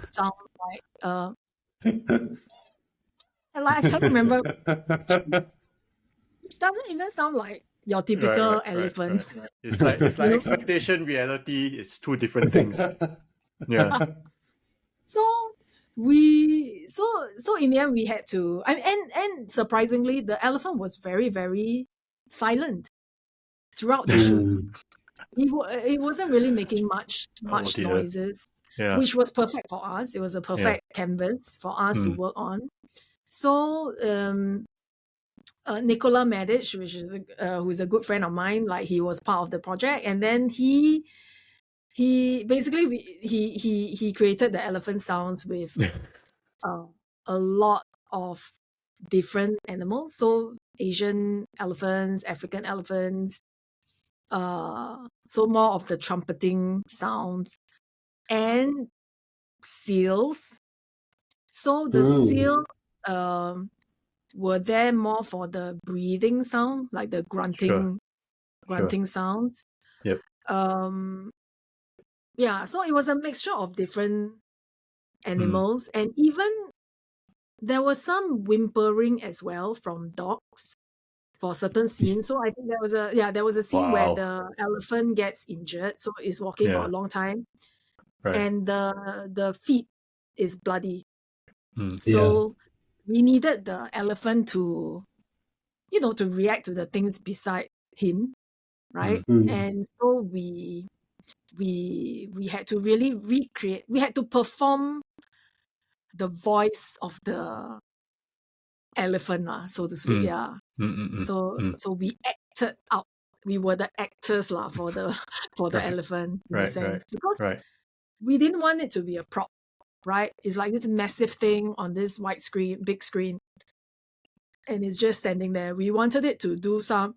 sound like I can't remember. It doesn't even sound like your typical elephant. Right. It's like expectation, reality is two different things. Yeah. So in the end we had to and surprisingly the elephant was very, very silent throughout the shoot. It wasn't really making much dear. noises, Yeah. which was perfect for us. It was a perfect canvas for us to work on. So Nicola Medic, which is who's a good friend of mine, like he was part of the project, and then he basically he created the elephant sounds with a lot of different animals. So Asian elephants, African elephants, so more of the trumpeting sounds, and seals. So the seals were there more for the breathing sound, like the grunting sounds. Yep. Yeah, so it was a mixture of different animals, and even there was some whimpering as well from dogs for certain scenes. So I think there was a scene where the elephant gets injured, so it's walking for a long time, and the feet is bloody. So we needed the elephant to, to react to the things beside him, right? And so we had to really recreate. We had to perform the voice of the elephant, so to speak. Yeah. So we acted out. We were the actors for the elephant in a sense, because we didn't want it to be a prop, right? It's like this massive thing on this big screen, and it's just standing there. We wanted it to do some,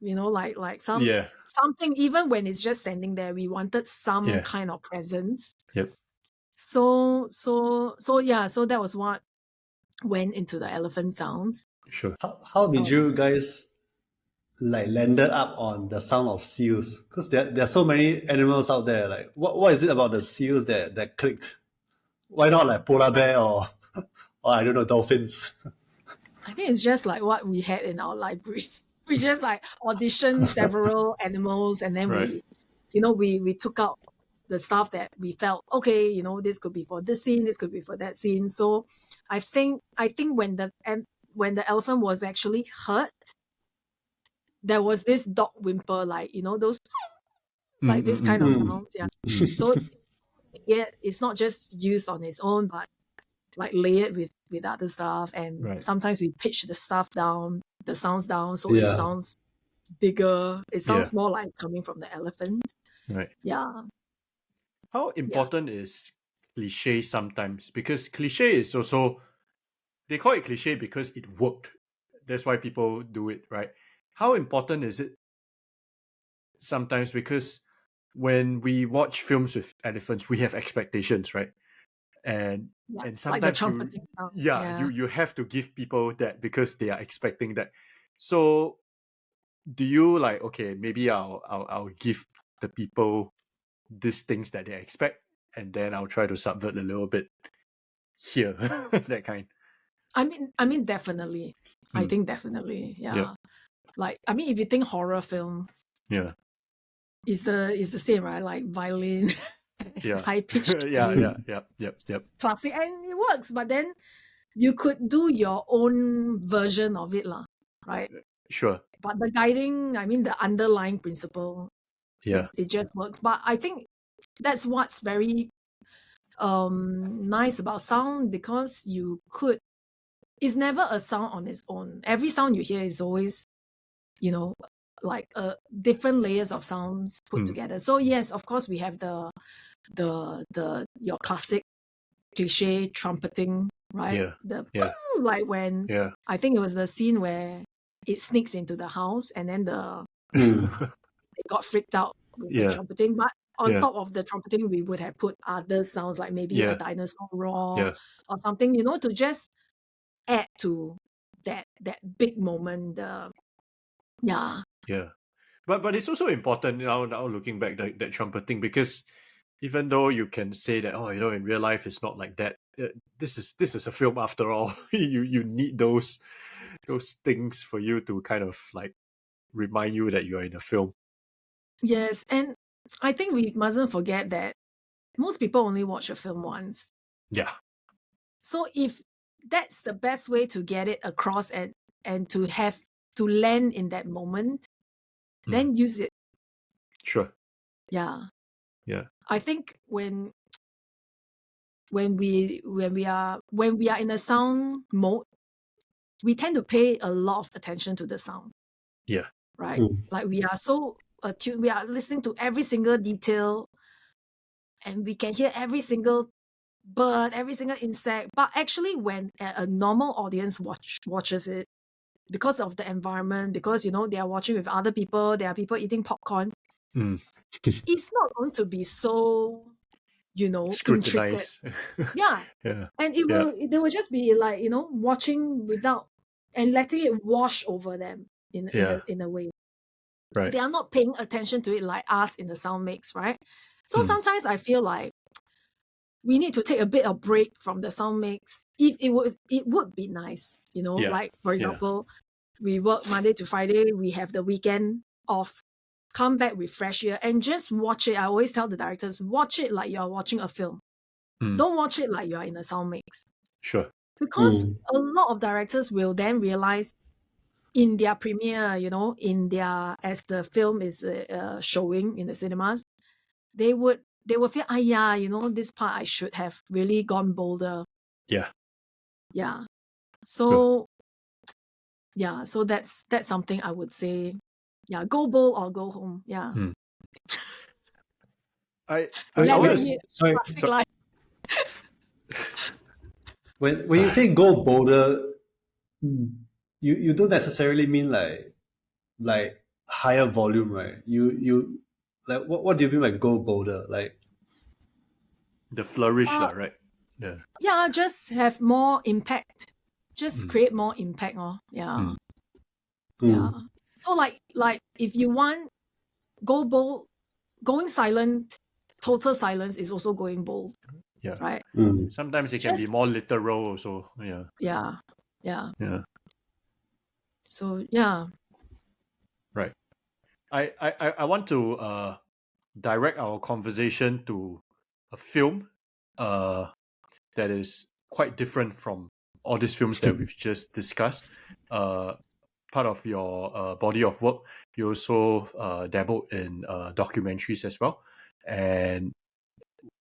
like something. Even when it's just standing there, we wanted some kind of presence. Yep. So that was what went into the elephant sounds. Sure. How did you guys landed up on the sound of seals? Because there are so many animals out there. Like what is it about the seals that clicked? Why not like polar bear or I don't know, dolphins? I think it's just like what we had in our library. We just like auditioned several animals, and then we took out the stuff that we felt, okay, this could be for this scene, this could be for that scene. So I think when the elephant was actually hurt, there was this dog whimper, like those like this kind of sounds. Yeah. So it's not just used on its own, but like layered with other stuff, and sometimes we pitch the sounds down, so it sounds bigger. It sounds more like coming from the elephant. Right. Yeah. How important is cliche sometimes? Because cliche is also, they call it cliche because it worked. That's why people do it, right? How important is it sometimes? Because when we watch films with elephants, we have expectations, right? And sometimes like the trumpeting sound. You have to give people that because they are expecting that. So do you like, okay, maybe I'll give the people these things that they expect, and then I'll try to subvert a little bit here, that kind. I mean, definitely. I think definitely, yeah. Like, I mean, if you think horror film, it's the same, right? Like violin, high pitched, yep. classic, and it works. But then you could do your own version of it, right? Sure. But the guiding, I mean, the underlying principle, it just works. But I think that's what's very nice about sound, because it's never a sound on its own. Every sound you hear is always, like different layers of sounds put together. So yes, of course, we have your classic cliche trumpeting, right? Like when I think it was the scene where it sneaks into the house, and then they got freaked out with the trumpeting. But on top of the trumpeting, we would have put other sounds, like maybe a dinosaur roar or something, to just add to that big moment. But it's also important now looking back that trumpeting, because even though you can say that, oh, in real life it's not like that, this is a film after all. You need those things for you to kind of like remind you that you're in a film. Yes, and I think we mustn't forget that most people only watch a film once. Yeah. So if that's the best way to get it across and to have to land in that moment, then use it. Sure. Yeah. Yeah. I think when we are in a sound mode, we tend to pay a lot of attention to the sound. Yeah. Right? Like we are so attuned, we are listening to every single detail, and we can hear every single bird, every single insect. But actually, when a normal audience watches it, because of the environment, because they are watching with other people, there are people eating popcorn, it's not going to be so intricate. Scrutinize. Yeah. Yeah. And they will just be like, watching without and letting it wash over them in a way. Right. They are not paying attention to it like us in the sound mix, right? So sometimes I feel like we need to take a bit of break from the sound mix. It would be nice, like for example, we work Monday to Friday, we have the weekend off, come back with fresh air and just watch it. I always tell the directors, watch it like you're watching a film. Don't watch it like you're in a sound mix. Sure. Because a lot of directors will then realize in their premiere, as the film is showing in the cinemas, they will feel, this part I should have really gone bolder. Yeah. Yeah. So, so that's something I would say. Yeah, go bold or go home. Yeah. I Sorry. When you say go bolder, you don't necessarily mean like higher volume, right? You like what do you mean by go bolder? Like the flourish, right? Yeah. Yeah, just have more impact. Just create more impact. Yeah. Yeah. So like if you want go bold, going silent, total silence is also going bold. Yeah. Right. Sometimes it can be more literal also. Yeah. Yeah. Yeah. Yeah. So yeah. Right. I want to direct our conversation to a film that is quite different from all these films that we've just discussed. Part of your body of work, you also dabbled in documentaries as well. And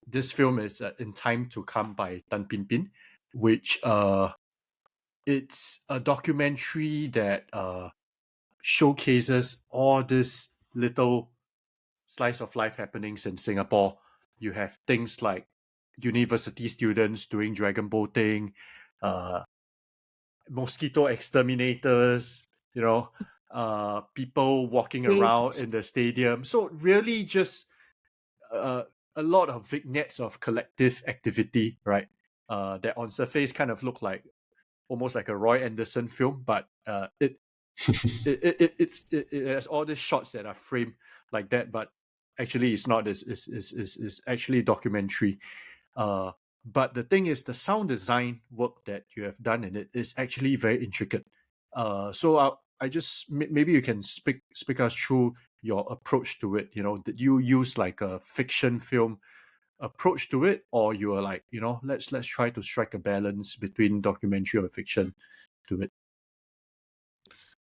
this film is In Time to Come by Tan Pin Pin, which it's a documentary that showcases all this little slice of life happenings in Singapore. You have things like university students doing dragon boating, mosquito exterminators, people walking around in the stadium. So really just a lot of vignettes of collective activity, right? That on surface kind of look like almost like a Roy Anderson film, but it has all these shots that are framed like that, but actually it's not. It's actually a documentary. But the thing is, the sound design work that you have done in it is actually very intricate. So I just maybe you can speak us through your approach to it. Did you use like a fiction film approach to it, or you are like, let's try to strike a balance between documentary or fiction to it?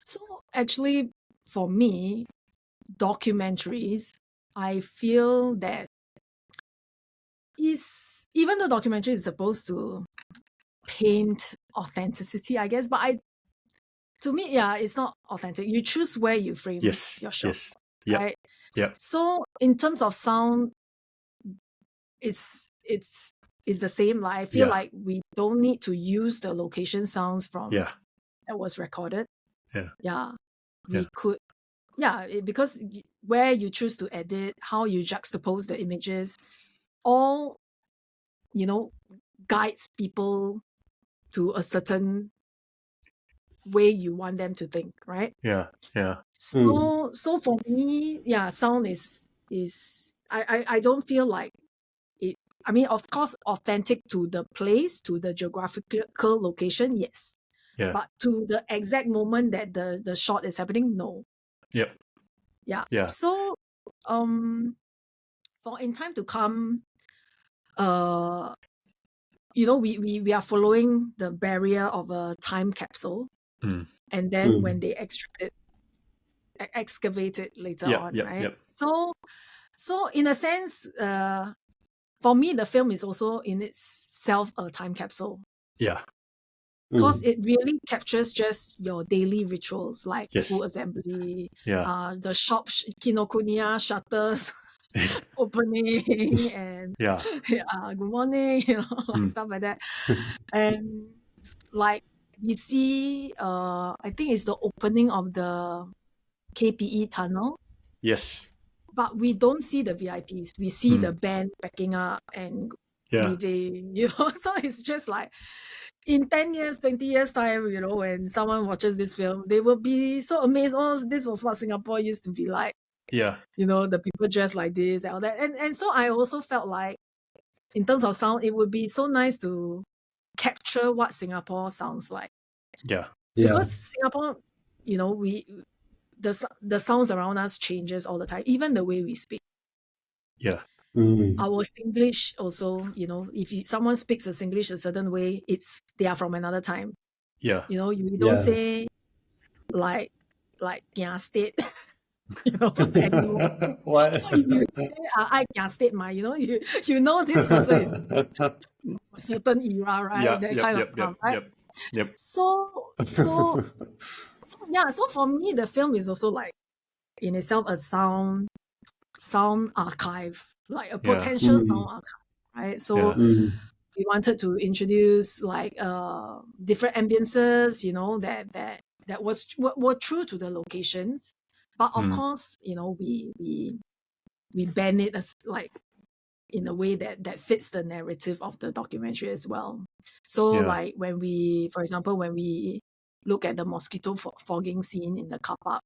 So actually, for me, documentaries, I feel that even though documentary is supposed to paint authenticity, I guess, but to me, it's not authentic. You choose where you frame your shot. Yes. Right? Yeah. So in terms of sound, it's the same. Like I feel like we don't need to use the location sounds from that was recorded. Yeah. We could. Yeah, because where you choose to edit, how you juxtapose the images, all guides people to a certain way you want them to think, right? Yeah. So for me, sound is I don't feel like it. I mean, of course, authentic to the place, to the geographical location, yes. Yeah. But to the exact moment that the shot is happening, no. Yep. Yeah. Yeah. So, for In Time to Come, we are following the barrier of a time capsule, and then when they excavate it later on, right? Yep. So in a sense, for me, the film is also in itself a time capsule. Yeah. Because it really captures just your daily rituals, like Yes. school assembly, Yeah. the shop Kinokuniya shutters opening, and good morning, like stuff like that. And like we see, I think it's the opening of the KPE tunnel, Yes. but we don't see the VIPs. We see the band packing up and leaving, so it's just like, in 10 years, 20 years time, when someone watches this film, they will be so amazed. Oh, this was what Singapore used to be like. Yeah. The people dressed like this and all that. And so I also felt like, in terms of sound, it would be so nice to capture what Singapore sounds like. Yeah. Because Singapore, the sounds around us changes all the time, even the way we speak. Yeah. Our Singlish also, if someone speaks a Singlish a certain way, they are from another time. Yeah. You don't say like Kia State, anymore. What? You say I Kia State, you know this person is a certain era, right? Yeah. That Yep. kind Yep. of Yep. right? Yep. So for me, the film is also like in itself a sound archive, like a potential sound archive, right? So we wanted to introduce like different ambiences, that were true to the locations, but of course, we bend it as like in a way that fits the narrative of the documentary as well. So like for example, when we look at the mosquito fogging scene in the car park,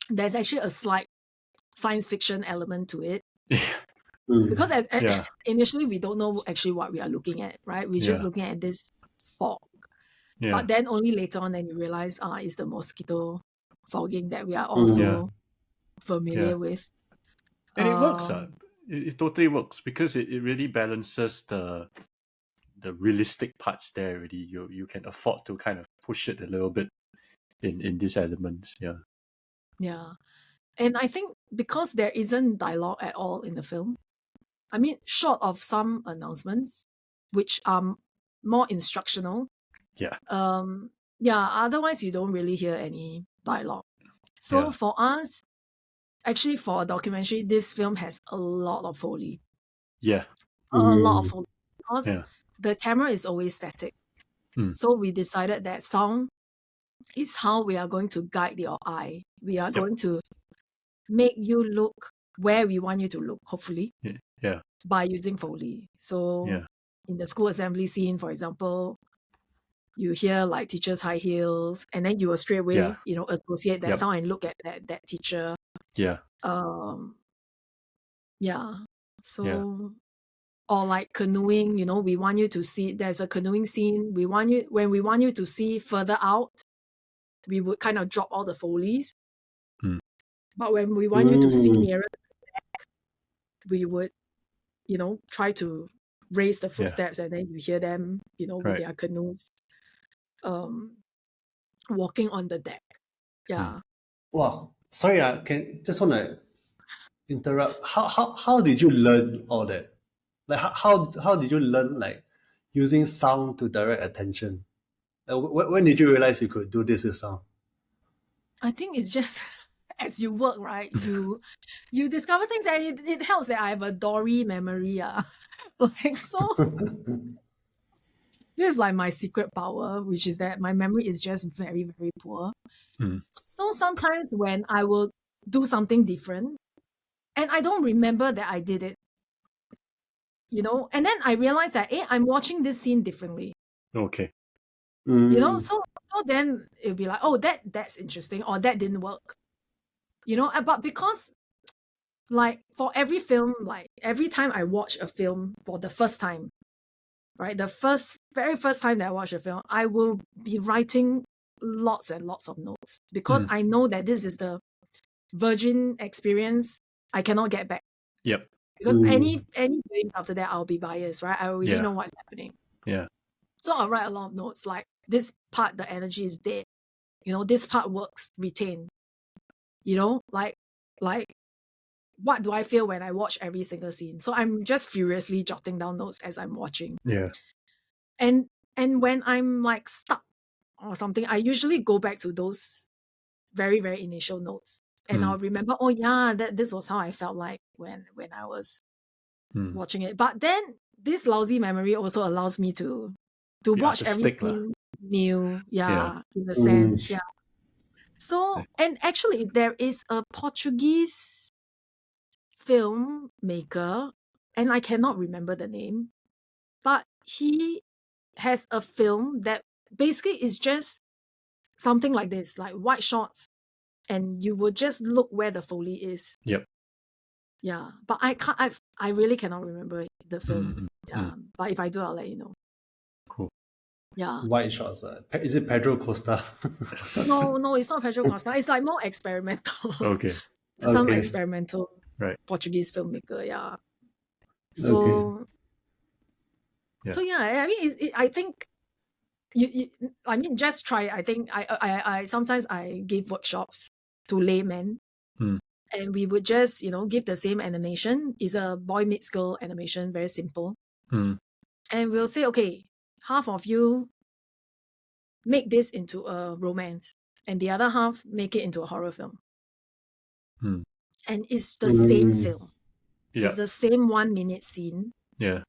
there's actually a slight science fiction element to it. Because initially we don't know actually what we are looking at, right? We're just looking at this fog. But then only later on then you realize it's the mosquito fogging that we are also familiar with. And it works. It totally works because it really balances the realistic parts there already. You can afford to kind of push it a little bit in these elements. Yeah. And I think because there isn't dialogue at all in the film, I mean, short of some announcements, which are more instructional. Otherwise you don't really hear any dialogue. So for us, actually for a documentary, this film has a lot of Foley. A lot of Foley. Because the camera is always static. So we decided that sound is how we are going to guide your eye. We are going to make you look where we want you to look, hopefully. By using Foley. So in the school assembly scene, for example, you hear like teachers' high heels, and then you will straight away, associate that sound and look at that teacher. So or like canoeing, we want you to see there's a canoeing scene. When we want you to see further out, we would kind of drop all the Foleys. But when we want you to see nearer the back, we would try to raise the footsteps, and then you hear them, with their canoes, walking on the deck. Wow. Sorry, just want to interrupt. How did you learn all that? Like how did you learn like using sound to direct attention? When did you realize you could do this with sound? I think it's just as you work, right? You discover things, and it helps that I have a Dory memory. Like so. This is like my secret power, which is that my memory is just very, very poor. So sometimes when I will do something different, and I don't remember that I did it, and then I realize that I'm watching this scene differently. Okay. So So then it'll be like, oh, that's interesting, or that didn't work. But because like for every film, like every time I watch a film for the first time, right? The very first time that I watch a film, I will be writing lots and lots of notes because I know that this is the virgin experience I cannot get back. Yep. Because any games after that, I'll be biased, right? I already know what's happening. Yeah. So I'll write a lot of notes like this part, the energy is dead. This part works, retain. Like what do I feel when I watch every single scene? So I'm just furiously jotting down notes as I'm watching. Yeah. And when I'm like stuck or something, I usually go back to those very, very initial notes. And I'll remember, oh yeah, this was how I felt like when I was watching it. But then this lousy memory also allows me to watch everything new. In a sense. Yeah. So, and actually there is a Portuguese filmmaker, and I cannot remember the name, but he has a film that basically is just something like this, like white shots, and you would just look where the Foley is. Yep. Yeah, but I really cannot remember the film. But if I do, I'll let you know. Cool. Yeah. White shots. Is it Pedro Costa? No, it's not Pedro Costa. It's like more experimental. Okay. Some experimental Portuguese filmmaker. Yeah. So. So yeah, I mean, I think I mean, just try. I think I sometimes I give workshops to laymen, and we would just give the same animation. It's a boy meets girl animation, very simple, and we'll say, okay, half of you make this into a romance, and the other half make it into a horror film, and it's the same film. It's the same 1 minute scene. Yeah.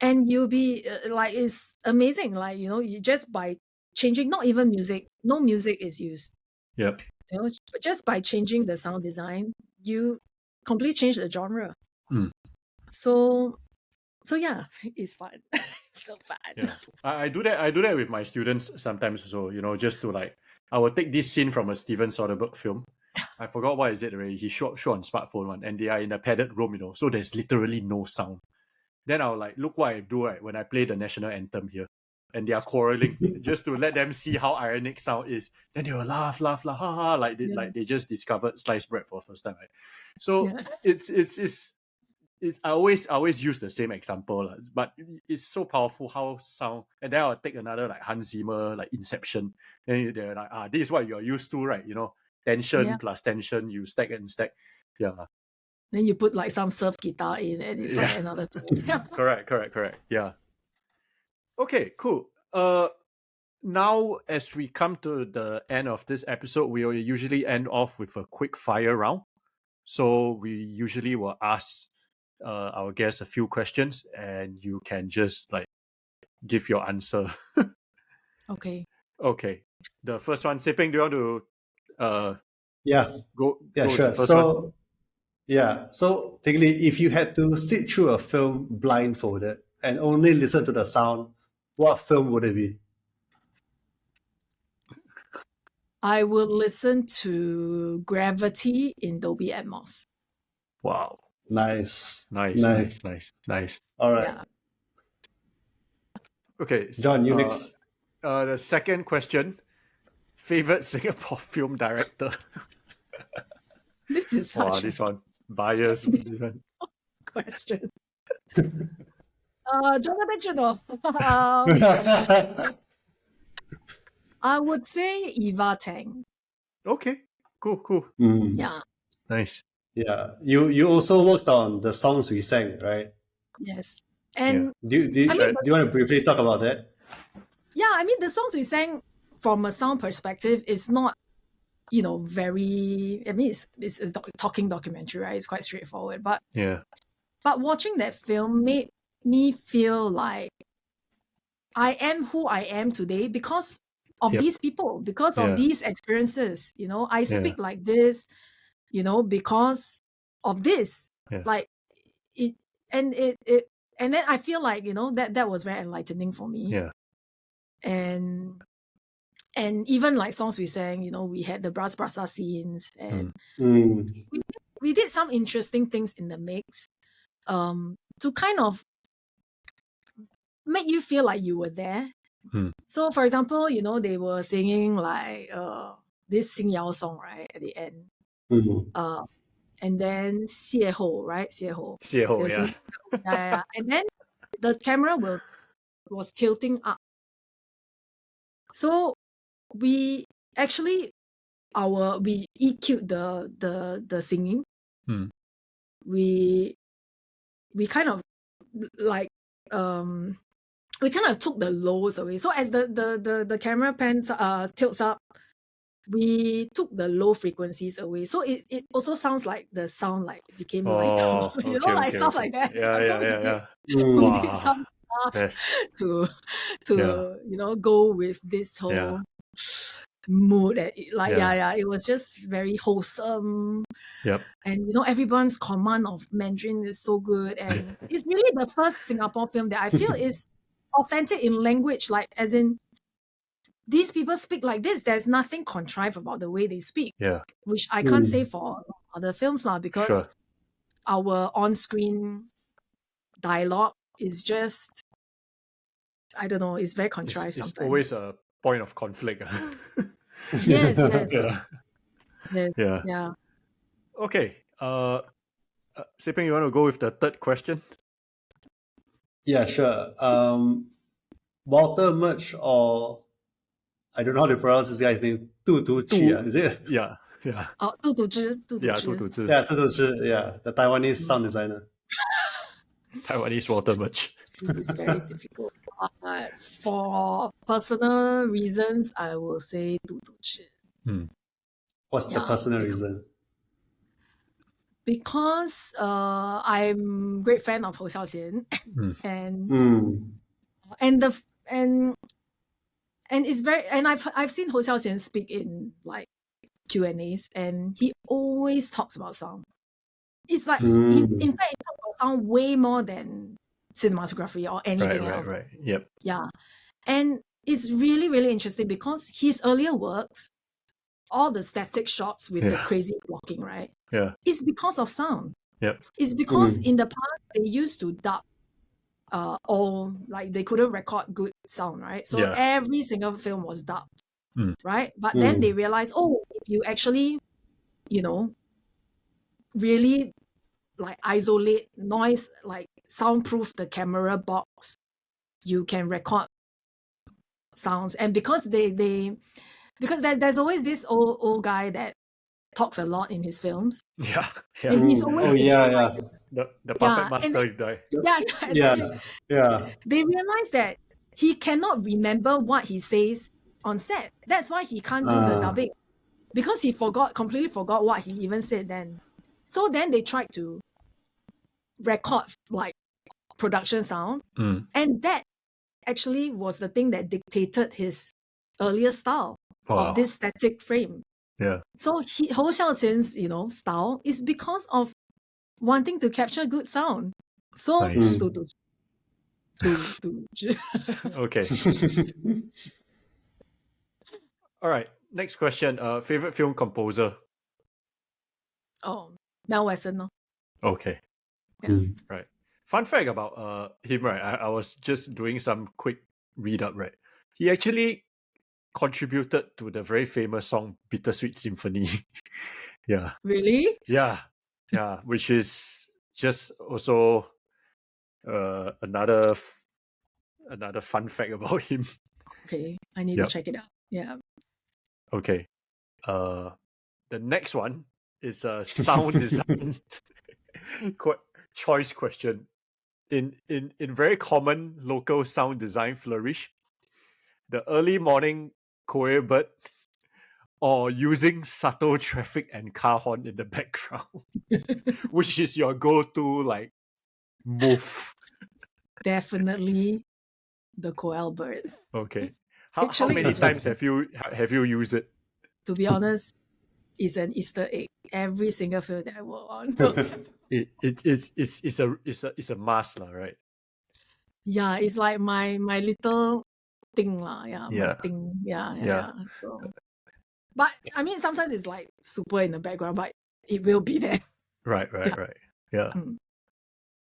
And you'll be like, it's amazing. Like, you just by changing, not even music, no music is used. Yep. But just by changing the sound design, you completely change the genre. So yeah, it's fun. So fun. Yeah. I do that with my students sometimes. So, just to like, I will take this scene from a Steven Soderbergh film. I forgot what is it already. He shot on smartphone one, and they are in a padded room, so there's literally no sound. Then I'll like, look what I do when I play the national anthem here. And they are quarreling just to let them see how ironic sound is. Then they will laugh, ha ha, like they just discovered sliced bread for the first time. Right? So it's I always use the same example, but it's so powerful how sound. And then I'll take another like Hans Zimmer, like Inception. Then they're like, this is what you're used to, right? Tension plus tension, you stack and stack. Yeah. Then you put like some surf guitar in, and it's like another thing. Correct. Yeah. Okay, cool. Now as we come to the end of this episode, we will usually end off with a quick fire round. So we usually will ask our guests a few questions, and you can just like give your answer. Okay. The first one, Siping, do you want to go sure. the first one? So Tingli, if you had to sit through a film blindfolded and only listen to the sound, what film would it be? I would listen to Gravity in Dolby Atmos. Wow. Nice. All right. Yeah. Okay. John, you next. The second question, favorite Singapore film director? This one bias question. Jonathan Chino. I would say Eva Tang. Okay, cool. Yeah. Nice. Yeah, you also worked on the songs we sang, right? Yes. And do you want to briefly talk about that? Yeah, I mean, the songs we sang from a sound perspective is not, very. I mean, it's a talking documentary, right? It's quite straightforward, but watching that film made me feel like I am who I am today because of these people, because of these experiences. I speak like this, because of this. Like it, and then I feel like that was very enlightening for me. Yeah. And And even like songs we sang, we had the brass brasa scenes, and Mm. we did some interesting things in the mix, to kind of make you feel like you were there. So, for example, they were singing like this Xing Yao song, right, at the end. Mm. And then 邂逅, right? 邂逅. 邂逅, They were yeah. singing 邂逅, yeah. And then the camera was tilting up. So we actually we EQ'd the singing. We kind of like we kind of took the lows away. So as the camera pans tilts up, we took the low frequencies away. So it also sounds like the sound like became lighter. Oh, okay, like okay, stuff okay. like that. Yeah, So yeah. we Mm. did some stuff Yes. to Yeah. go with this whole Yeah. mood. Yeah. It was just very wholesome. Yep. And everyone's command of Mandarin is so good, and it's really the first Singapore film that I feel is authentic in language, like as in these people speak like this. There's nothing contrived about the way they speak, Yeah. which I can't say for other films now, because Sure. our on-screen dialogue is just, I don't know, it's very contrived It's sometimes. always a point of conflict. Yes. Yeah. Yeah. Okay. Siping, you want to go with the third question? Yeah, sure. Walter Murch, or I don't know how to pronounce this guy's name. Tu Tu Chi, is it? Yeah. Oh, 杜笃之. Yeah, Tu Tu Zhi. Yeah, Tu Tu Chi, yeah, the Taiwanese sound designer. Taiwanese Walter Murch. It's very difficult. But for personal reasons, I will say 杜笃之. What's the Yeah, personal reason? Because I'm great fan of Hou Xiaoxian, and it's very, and I've seen Hou Xiaoxian speak in like Q&As, and he always talks about sound. It's like in fact, he talks about sound way more than cinematography or anything else. Right. Yep. Yeah, and it's really, really interesting because his earlier works, all the static shots with the crazy blocking, right? Yeah. It's because of sound. Yep. It's because in the past they used to dub all, like they couldn't record good sound, right? So every single film was dubbed, right? But then they realized, if you actually, really like isolate noise, like soundproof the camera box, you can record sounds. And because because there's always this old guy that talks a lot in his films. Yeah. And he's always The puppet master guy. Yeah. They realize that he cannot remember what he says on set. That's why he can't do the dubbing, because he completely forgot what he even said then. So then they tried to record like production sound, and that actually was the thing that dictated his earlier style of this static frame. Yeah. So Hou Xiaoxian's, style is because of wanting to capture good sound. So Nice. Okay. All right. Next question. Favorite film composer? Oh, Mel Wesson. No? Okay. Yeah. Right. Fun fact about him, right? I was just doing some quick read up, right? He actually contributed to the very famous song Bittersweet Symphony. Yeah. Really? Yeah. Which is just also another fun fact about him. Okay, I need to check it out. Yeah. Okay. The next one is a sound design choice question. In very common local sound design flourish, the early morning choir bird, or using subtle traffic and car horn in the background, which is your go-to like move? Definitely the koel bird. Okay. How many times have you used it? To be honest, it's an Easter egg. Every single film that I work on. It's a must, right? Yeah, it's like my little thing lah. Yeah, my Yeah. thing. Yeah. Yeah. So, but I mean, sometimes it's like super in the background, but it will be there. Right. Yeah. Mm.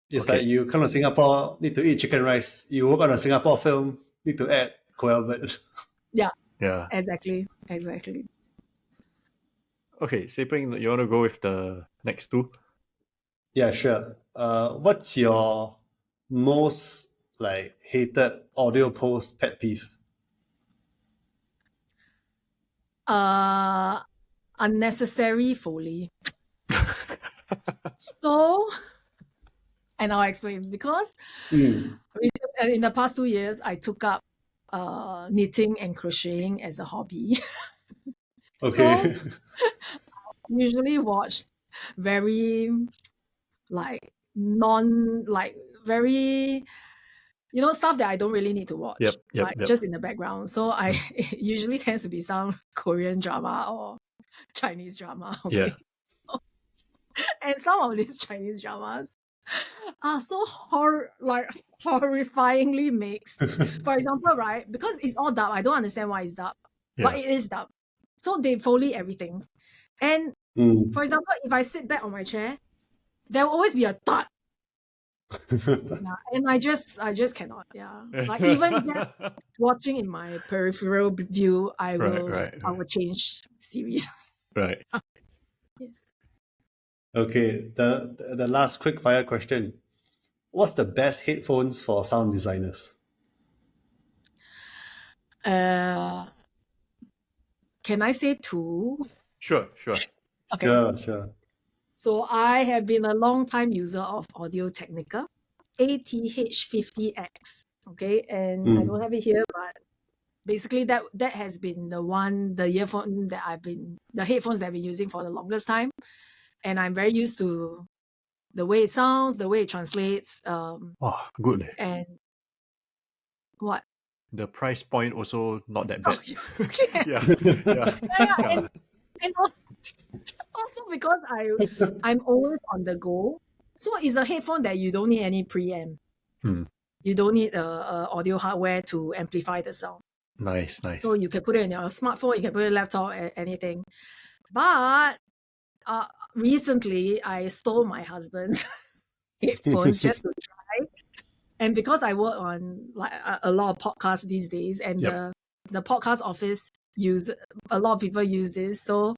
It's Okay. like you come to Singapore, need to eat chicken rice. You work on a Singapore film, need to add Albert. Yeah. Exactly. Okay, Seping, you want to go with the next two? Yeah, sure. What's your most like hated audio post pet peeve? Unnecessary Foley. So, and I'll explain because in the past 2 years, I took up knitting and crocheting as a hobby. Okay. So, usually watch very like very stuff that I don't really need to watch. Yep. Just in the background. So it usually tends to be some Korean drama or Chinese drama. Okay. Yeah. And some of these Chinese dramas are so horrifyingly mixed. For example, right? Because it's all dub. I don't understand why it's dub. But it is dub. So they Foley everything. And for example, if I sit back on my chair, there will always be a thud. Yeah, and I just cannot. Yeah, like even just watching in my peripheral view, I will change series. Right. Yes. Okay, the last quick fire question. What's the best headphones for sound designers? Can I say two? Sure. Okay. Sure. So I have been a long time user of Audio Technica, ATH50X. Okay, and I don't have it here, but basically that has been the headphones that I've been using for the longest time, and I'm very used to the way it sounds, the way it translates. Good. And what? The price point also not that bad. Okay. Yeah. And also because I'm always on the go, so it's a headphone that you don't need any preamp. You don't need audio hardware to amplify the sound. Nice. So you can put it in your smartphone, you can put it in your laptop, anything. But recently I stole my husband's headphones just to try. And because I work on like a lot of podcasts these days, and the podcast office a lot of people use this. So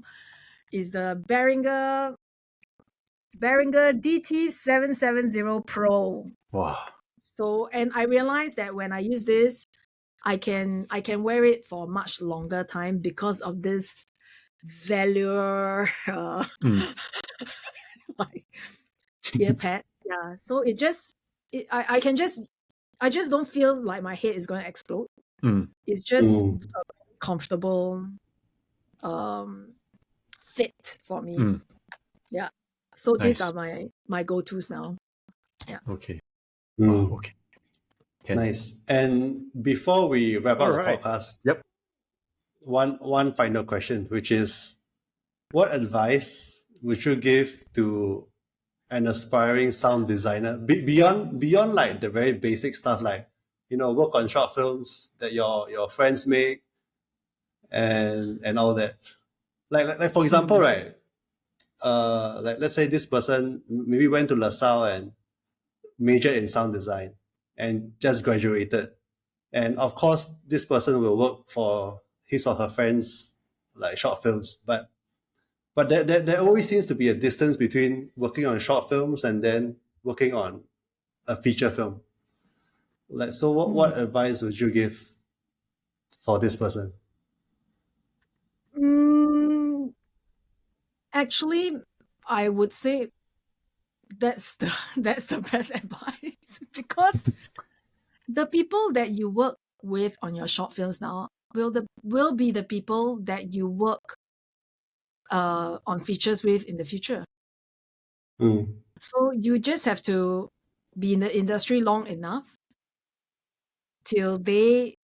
it's the Behringer DT770 Pro. Wow. So, and I realized that when I use this, I can wear it for much longer time because of this velour like ear pad. Yeah. So I just don't feel like my head is going to explode. It's just a comfortable fit for me. Yeah. So these are my go-tos now. Yeah. Okay. Okay. Nice. And before we wrap up the podcast, one final question, which is, what advice would you give to an aspiring sound designer beyond like the very basic stuff, like work on short films that your friends make and all that, like for example, right? Like let's say this person maybe went to LaSalle and majored in sound design and just graduated, and of course this person will work for his or her friends like short films, but there always seems to be a distance between working on short films and then working on a feature film. Like, so what advice would you give for this person? Actually, I would say that's the best advice, because the people that you work with on your short films now will be the people that you work on features with in the future. So you just have to be in the industry long enough till they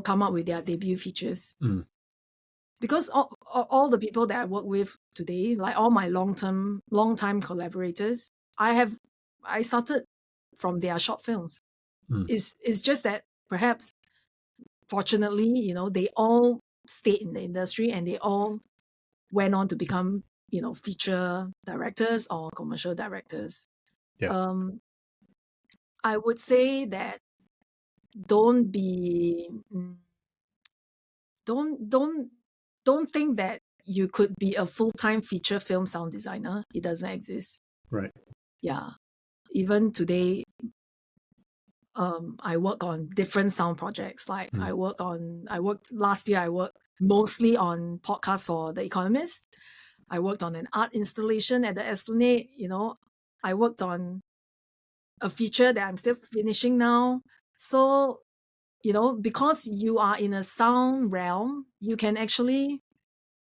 come up with their debut features. Because all the people that I work with today, like all my long-time collaborators, I started from their short films. It's just that perhaps fortunately, you know, they all stayed in the industry and they all went on to become, you know, feature directors or commercial directors. Yeah. I would say that don't be don't think that you could be a full-time feature film sound designer. It doesn't exist. Right. Yeah. Even today, I work on different sound projects. Like I worked last year, I worked mostly on podcasts for The Economist. I worked on an art installation at the Esplanade, you know. I worked on a feature that I'm still finishing now. So, you know, because you are in a sound realm, you can actually,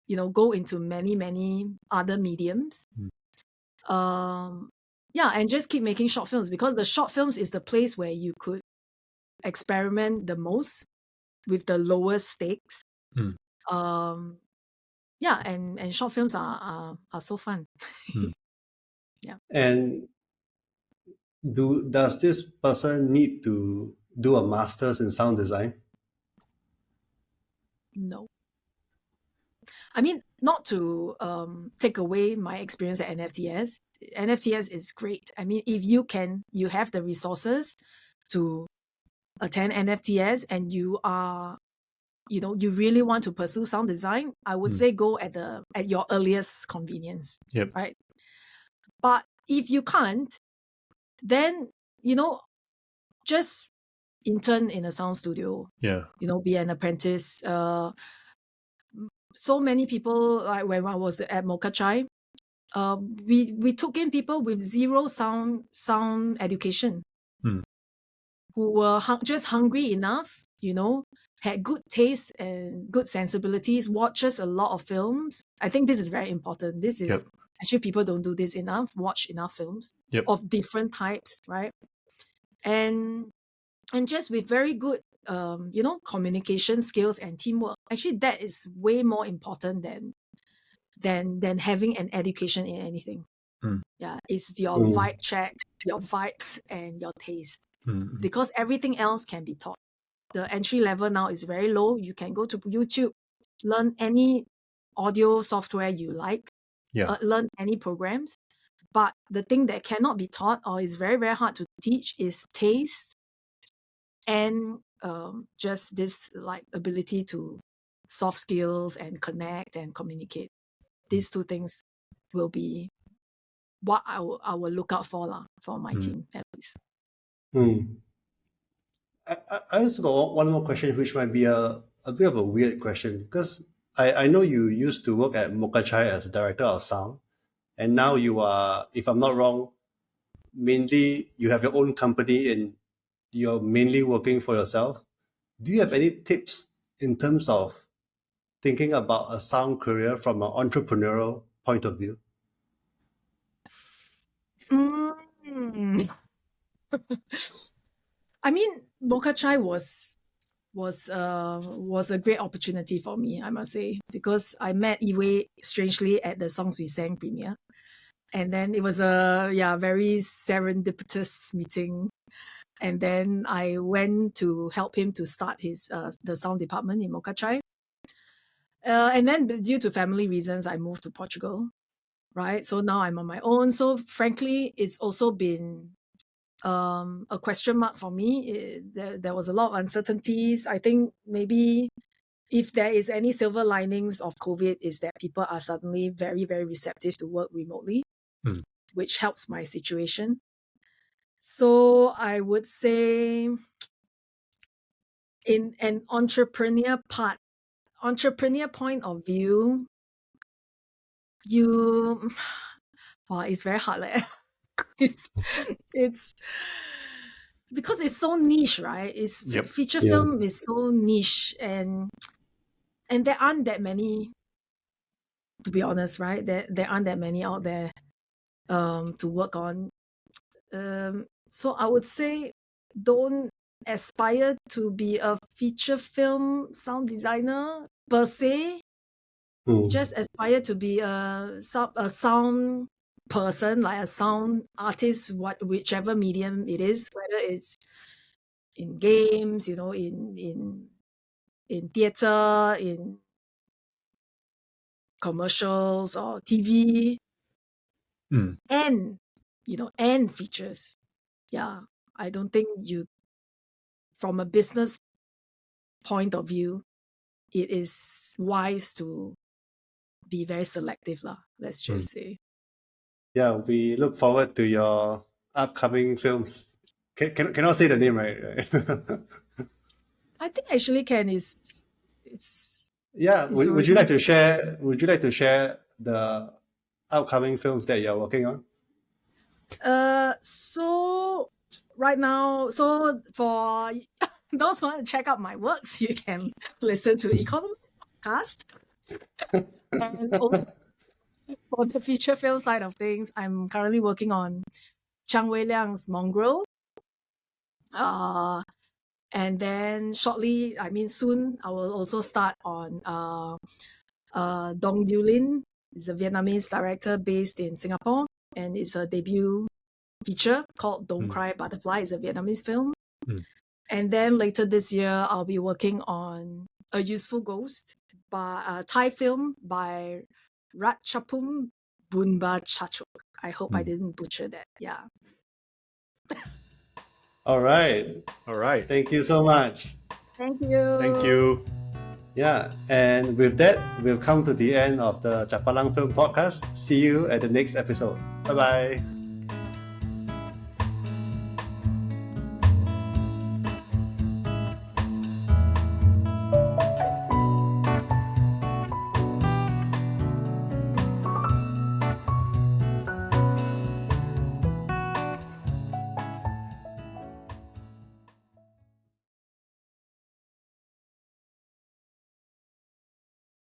you know, go into many, many other mediums. Yeah, and just keep making short films, because the short films is the place where you could experiment the most with the lowest stakes. Yeah, and short films are so fun. Yeah. And does this person need to do a master's in sound design? No. I mean, not to take away my experience at NFTS. NFTS is great. I mean, if you have the resources to attend NFTS and you are, you know, you really want to pursue sound design, I would say go at your earliest convenience. Yep. Right. But if you can't, then, you know, just intern in a sound studio. Yeah. You know, be an apprentice. So many people, like when I was at Mocha Chai, we took in people with zero sound education, who were just hungry enough, you know, had good taste and good sensibilities, watches a lot of films. I think this is very important. This is actually, people don't do this enough. Watch enough films of different types, right? And just with very good you know, communication skills and teamwork. Actually, that is way more important than having an education in anything. Yeah, it's your vibe check, your vibes, and your taste. Because everything else can be taught. The entry level now is very low. You can go to YouTube, learn any audio software you like, learn any programs. But the thing that cannot be taught, or is very, very hard to teach, is taste and just this like ability to soft skills and connect and communicate. These two things will be what I will look out for for my team, at least. I also got one more question, which might be a bit of a weird question, because I know you used to work at Mocha Chai as director of sound, and now you are, if I'm not wrong, mainly you have your own company and you're mainly working for yourself. Do you have any tips in terms of thinking about a sound career from an entrepreneurial point of view? I mean, Mocha Chai was a great opportunity for me, I must say, because I met Iwei strangely at the Songs We Sang premiere. And then it was a very serendipitous meeting. And then I went to help him to start his the sound department in Mocha Chai. And then due to family reasons, I moved to Portugal, right? So now I'm on my own. So frankly, it's also been a question mark for me. There was a lot of uncertainties. I think maybe if there is any silver linings of COVID, is that people are suddenly very, very receptive to work remotely, which helps my situation. So I would say in an entrepreneur point of view, it's very hard. It's because it's so niche, right? Feature film is so niche, and there aren't that many, to be honest, right? There aren't that many out there to work on. So I would say don't aspire to be a feature film sound designer per se. Just aspire to be a sound person, like a sound artist, whichever medium it is, whether it's in games, you know, in in theatre, in commercials or TV, and and features. Yeah, I don't think from a business point of view, it is wise to be very selective lah. Let's just say. Yeah, we look forward to your upcoming films. Cannot say the name, right? I think actually can it's Yeah. It's Would you already- like to share? Would you like to share the upcoming films that you're working on? So right now, so for those who want to check out my works, you can listen to Economist podcast. And also, for the feature film side of things, I'm currently working on Chang Wei Liang's Mongrel. And then shortly, I mean soon, I will also start on Dong Du Lin. He's a Vietnamese director based in Singapore, and it's a debut feature called Don't Cry Butterfly. It's a Vietnamese film. And then later this year, I'll be working on A Useful Ghost, by a Thai film by Ratchapum Bunba Chachuk. I hope I didn't butcher that. Yeah. All right. Thank you so much. Thank you. Thank you. Yeah, and with that, we've come to the end of the Chapalang Film Podcast. See you at the next episode. Bye bye.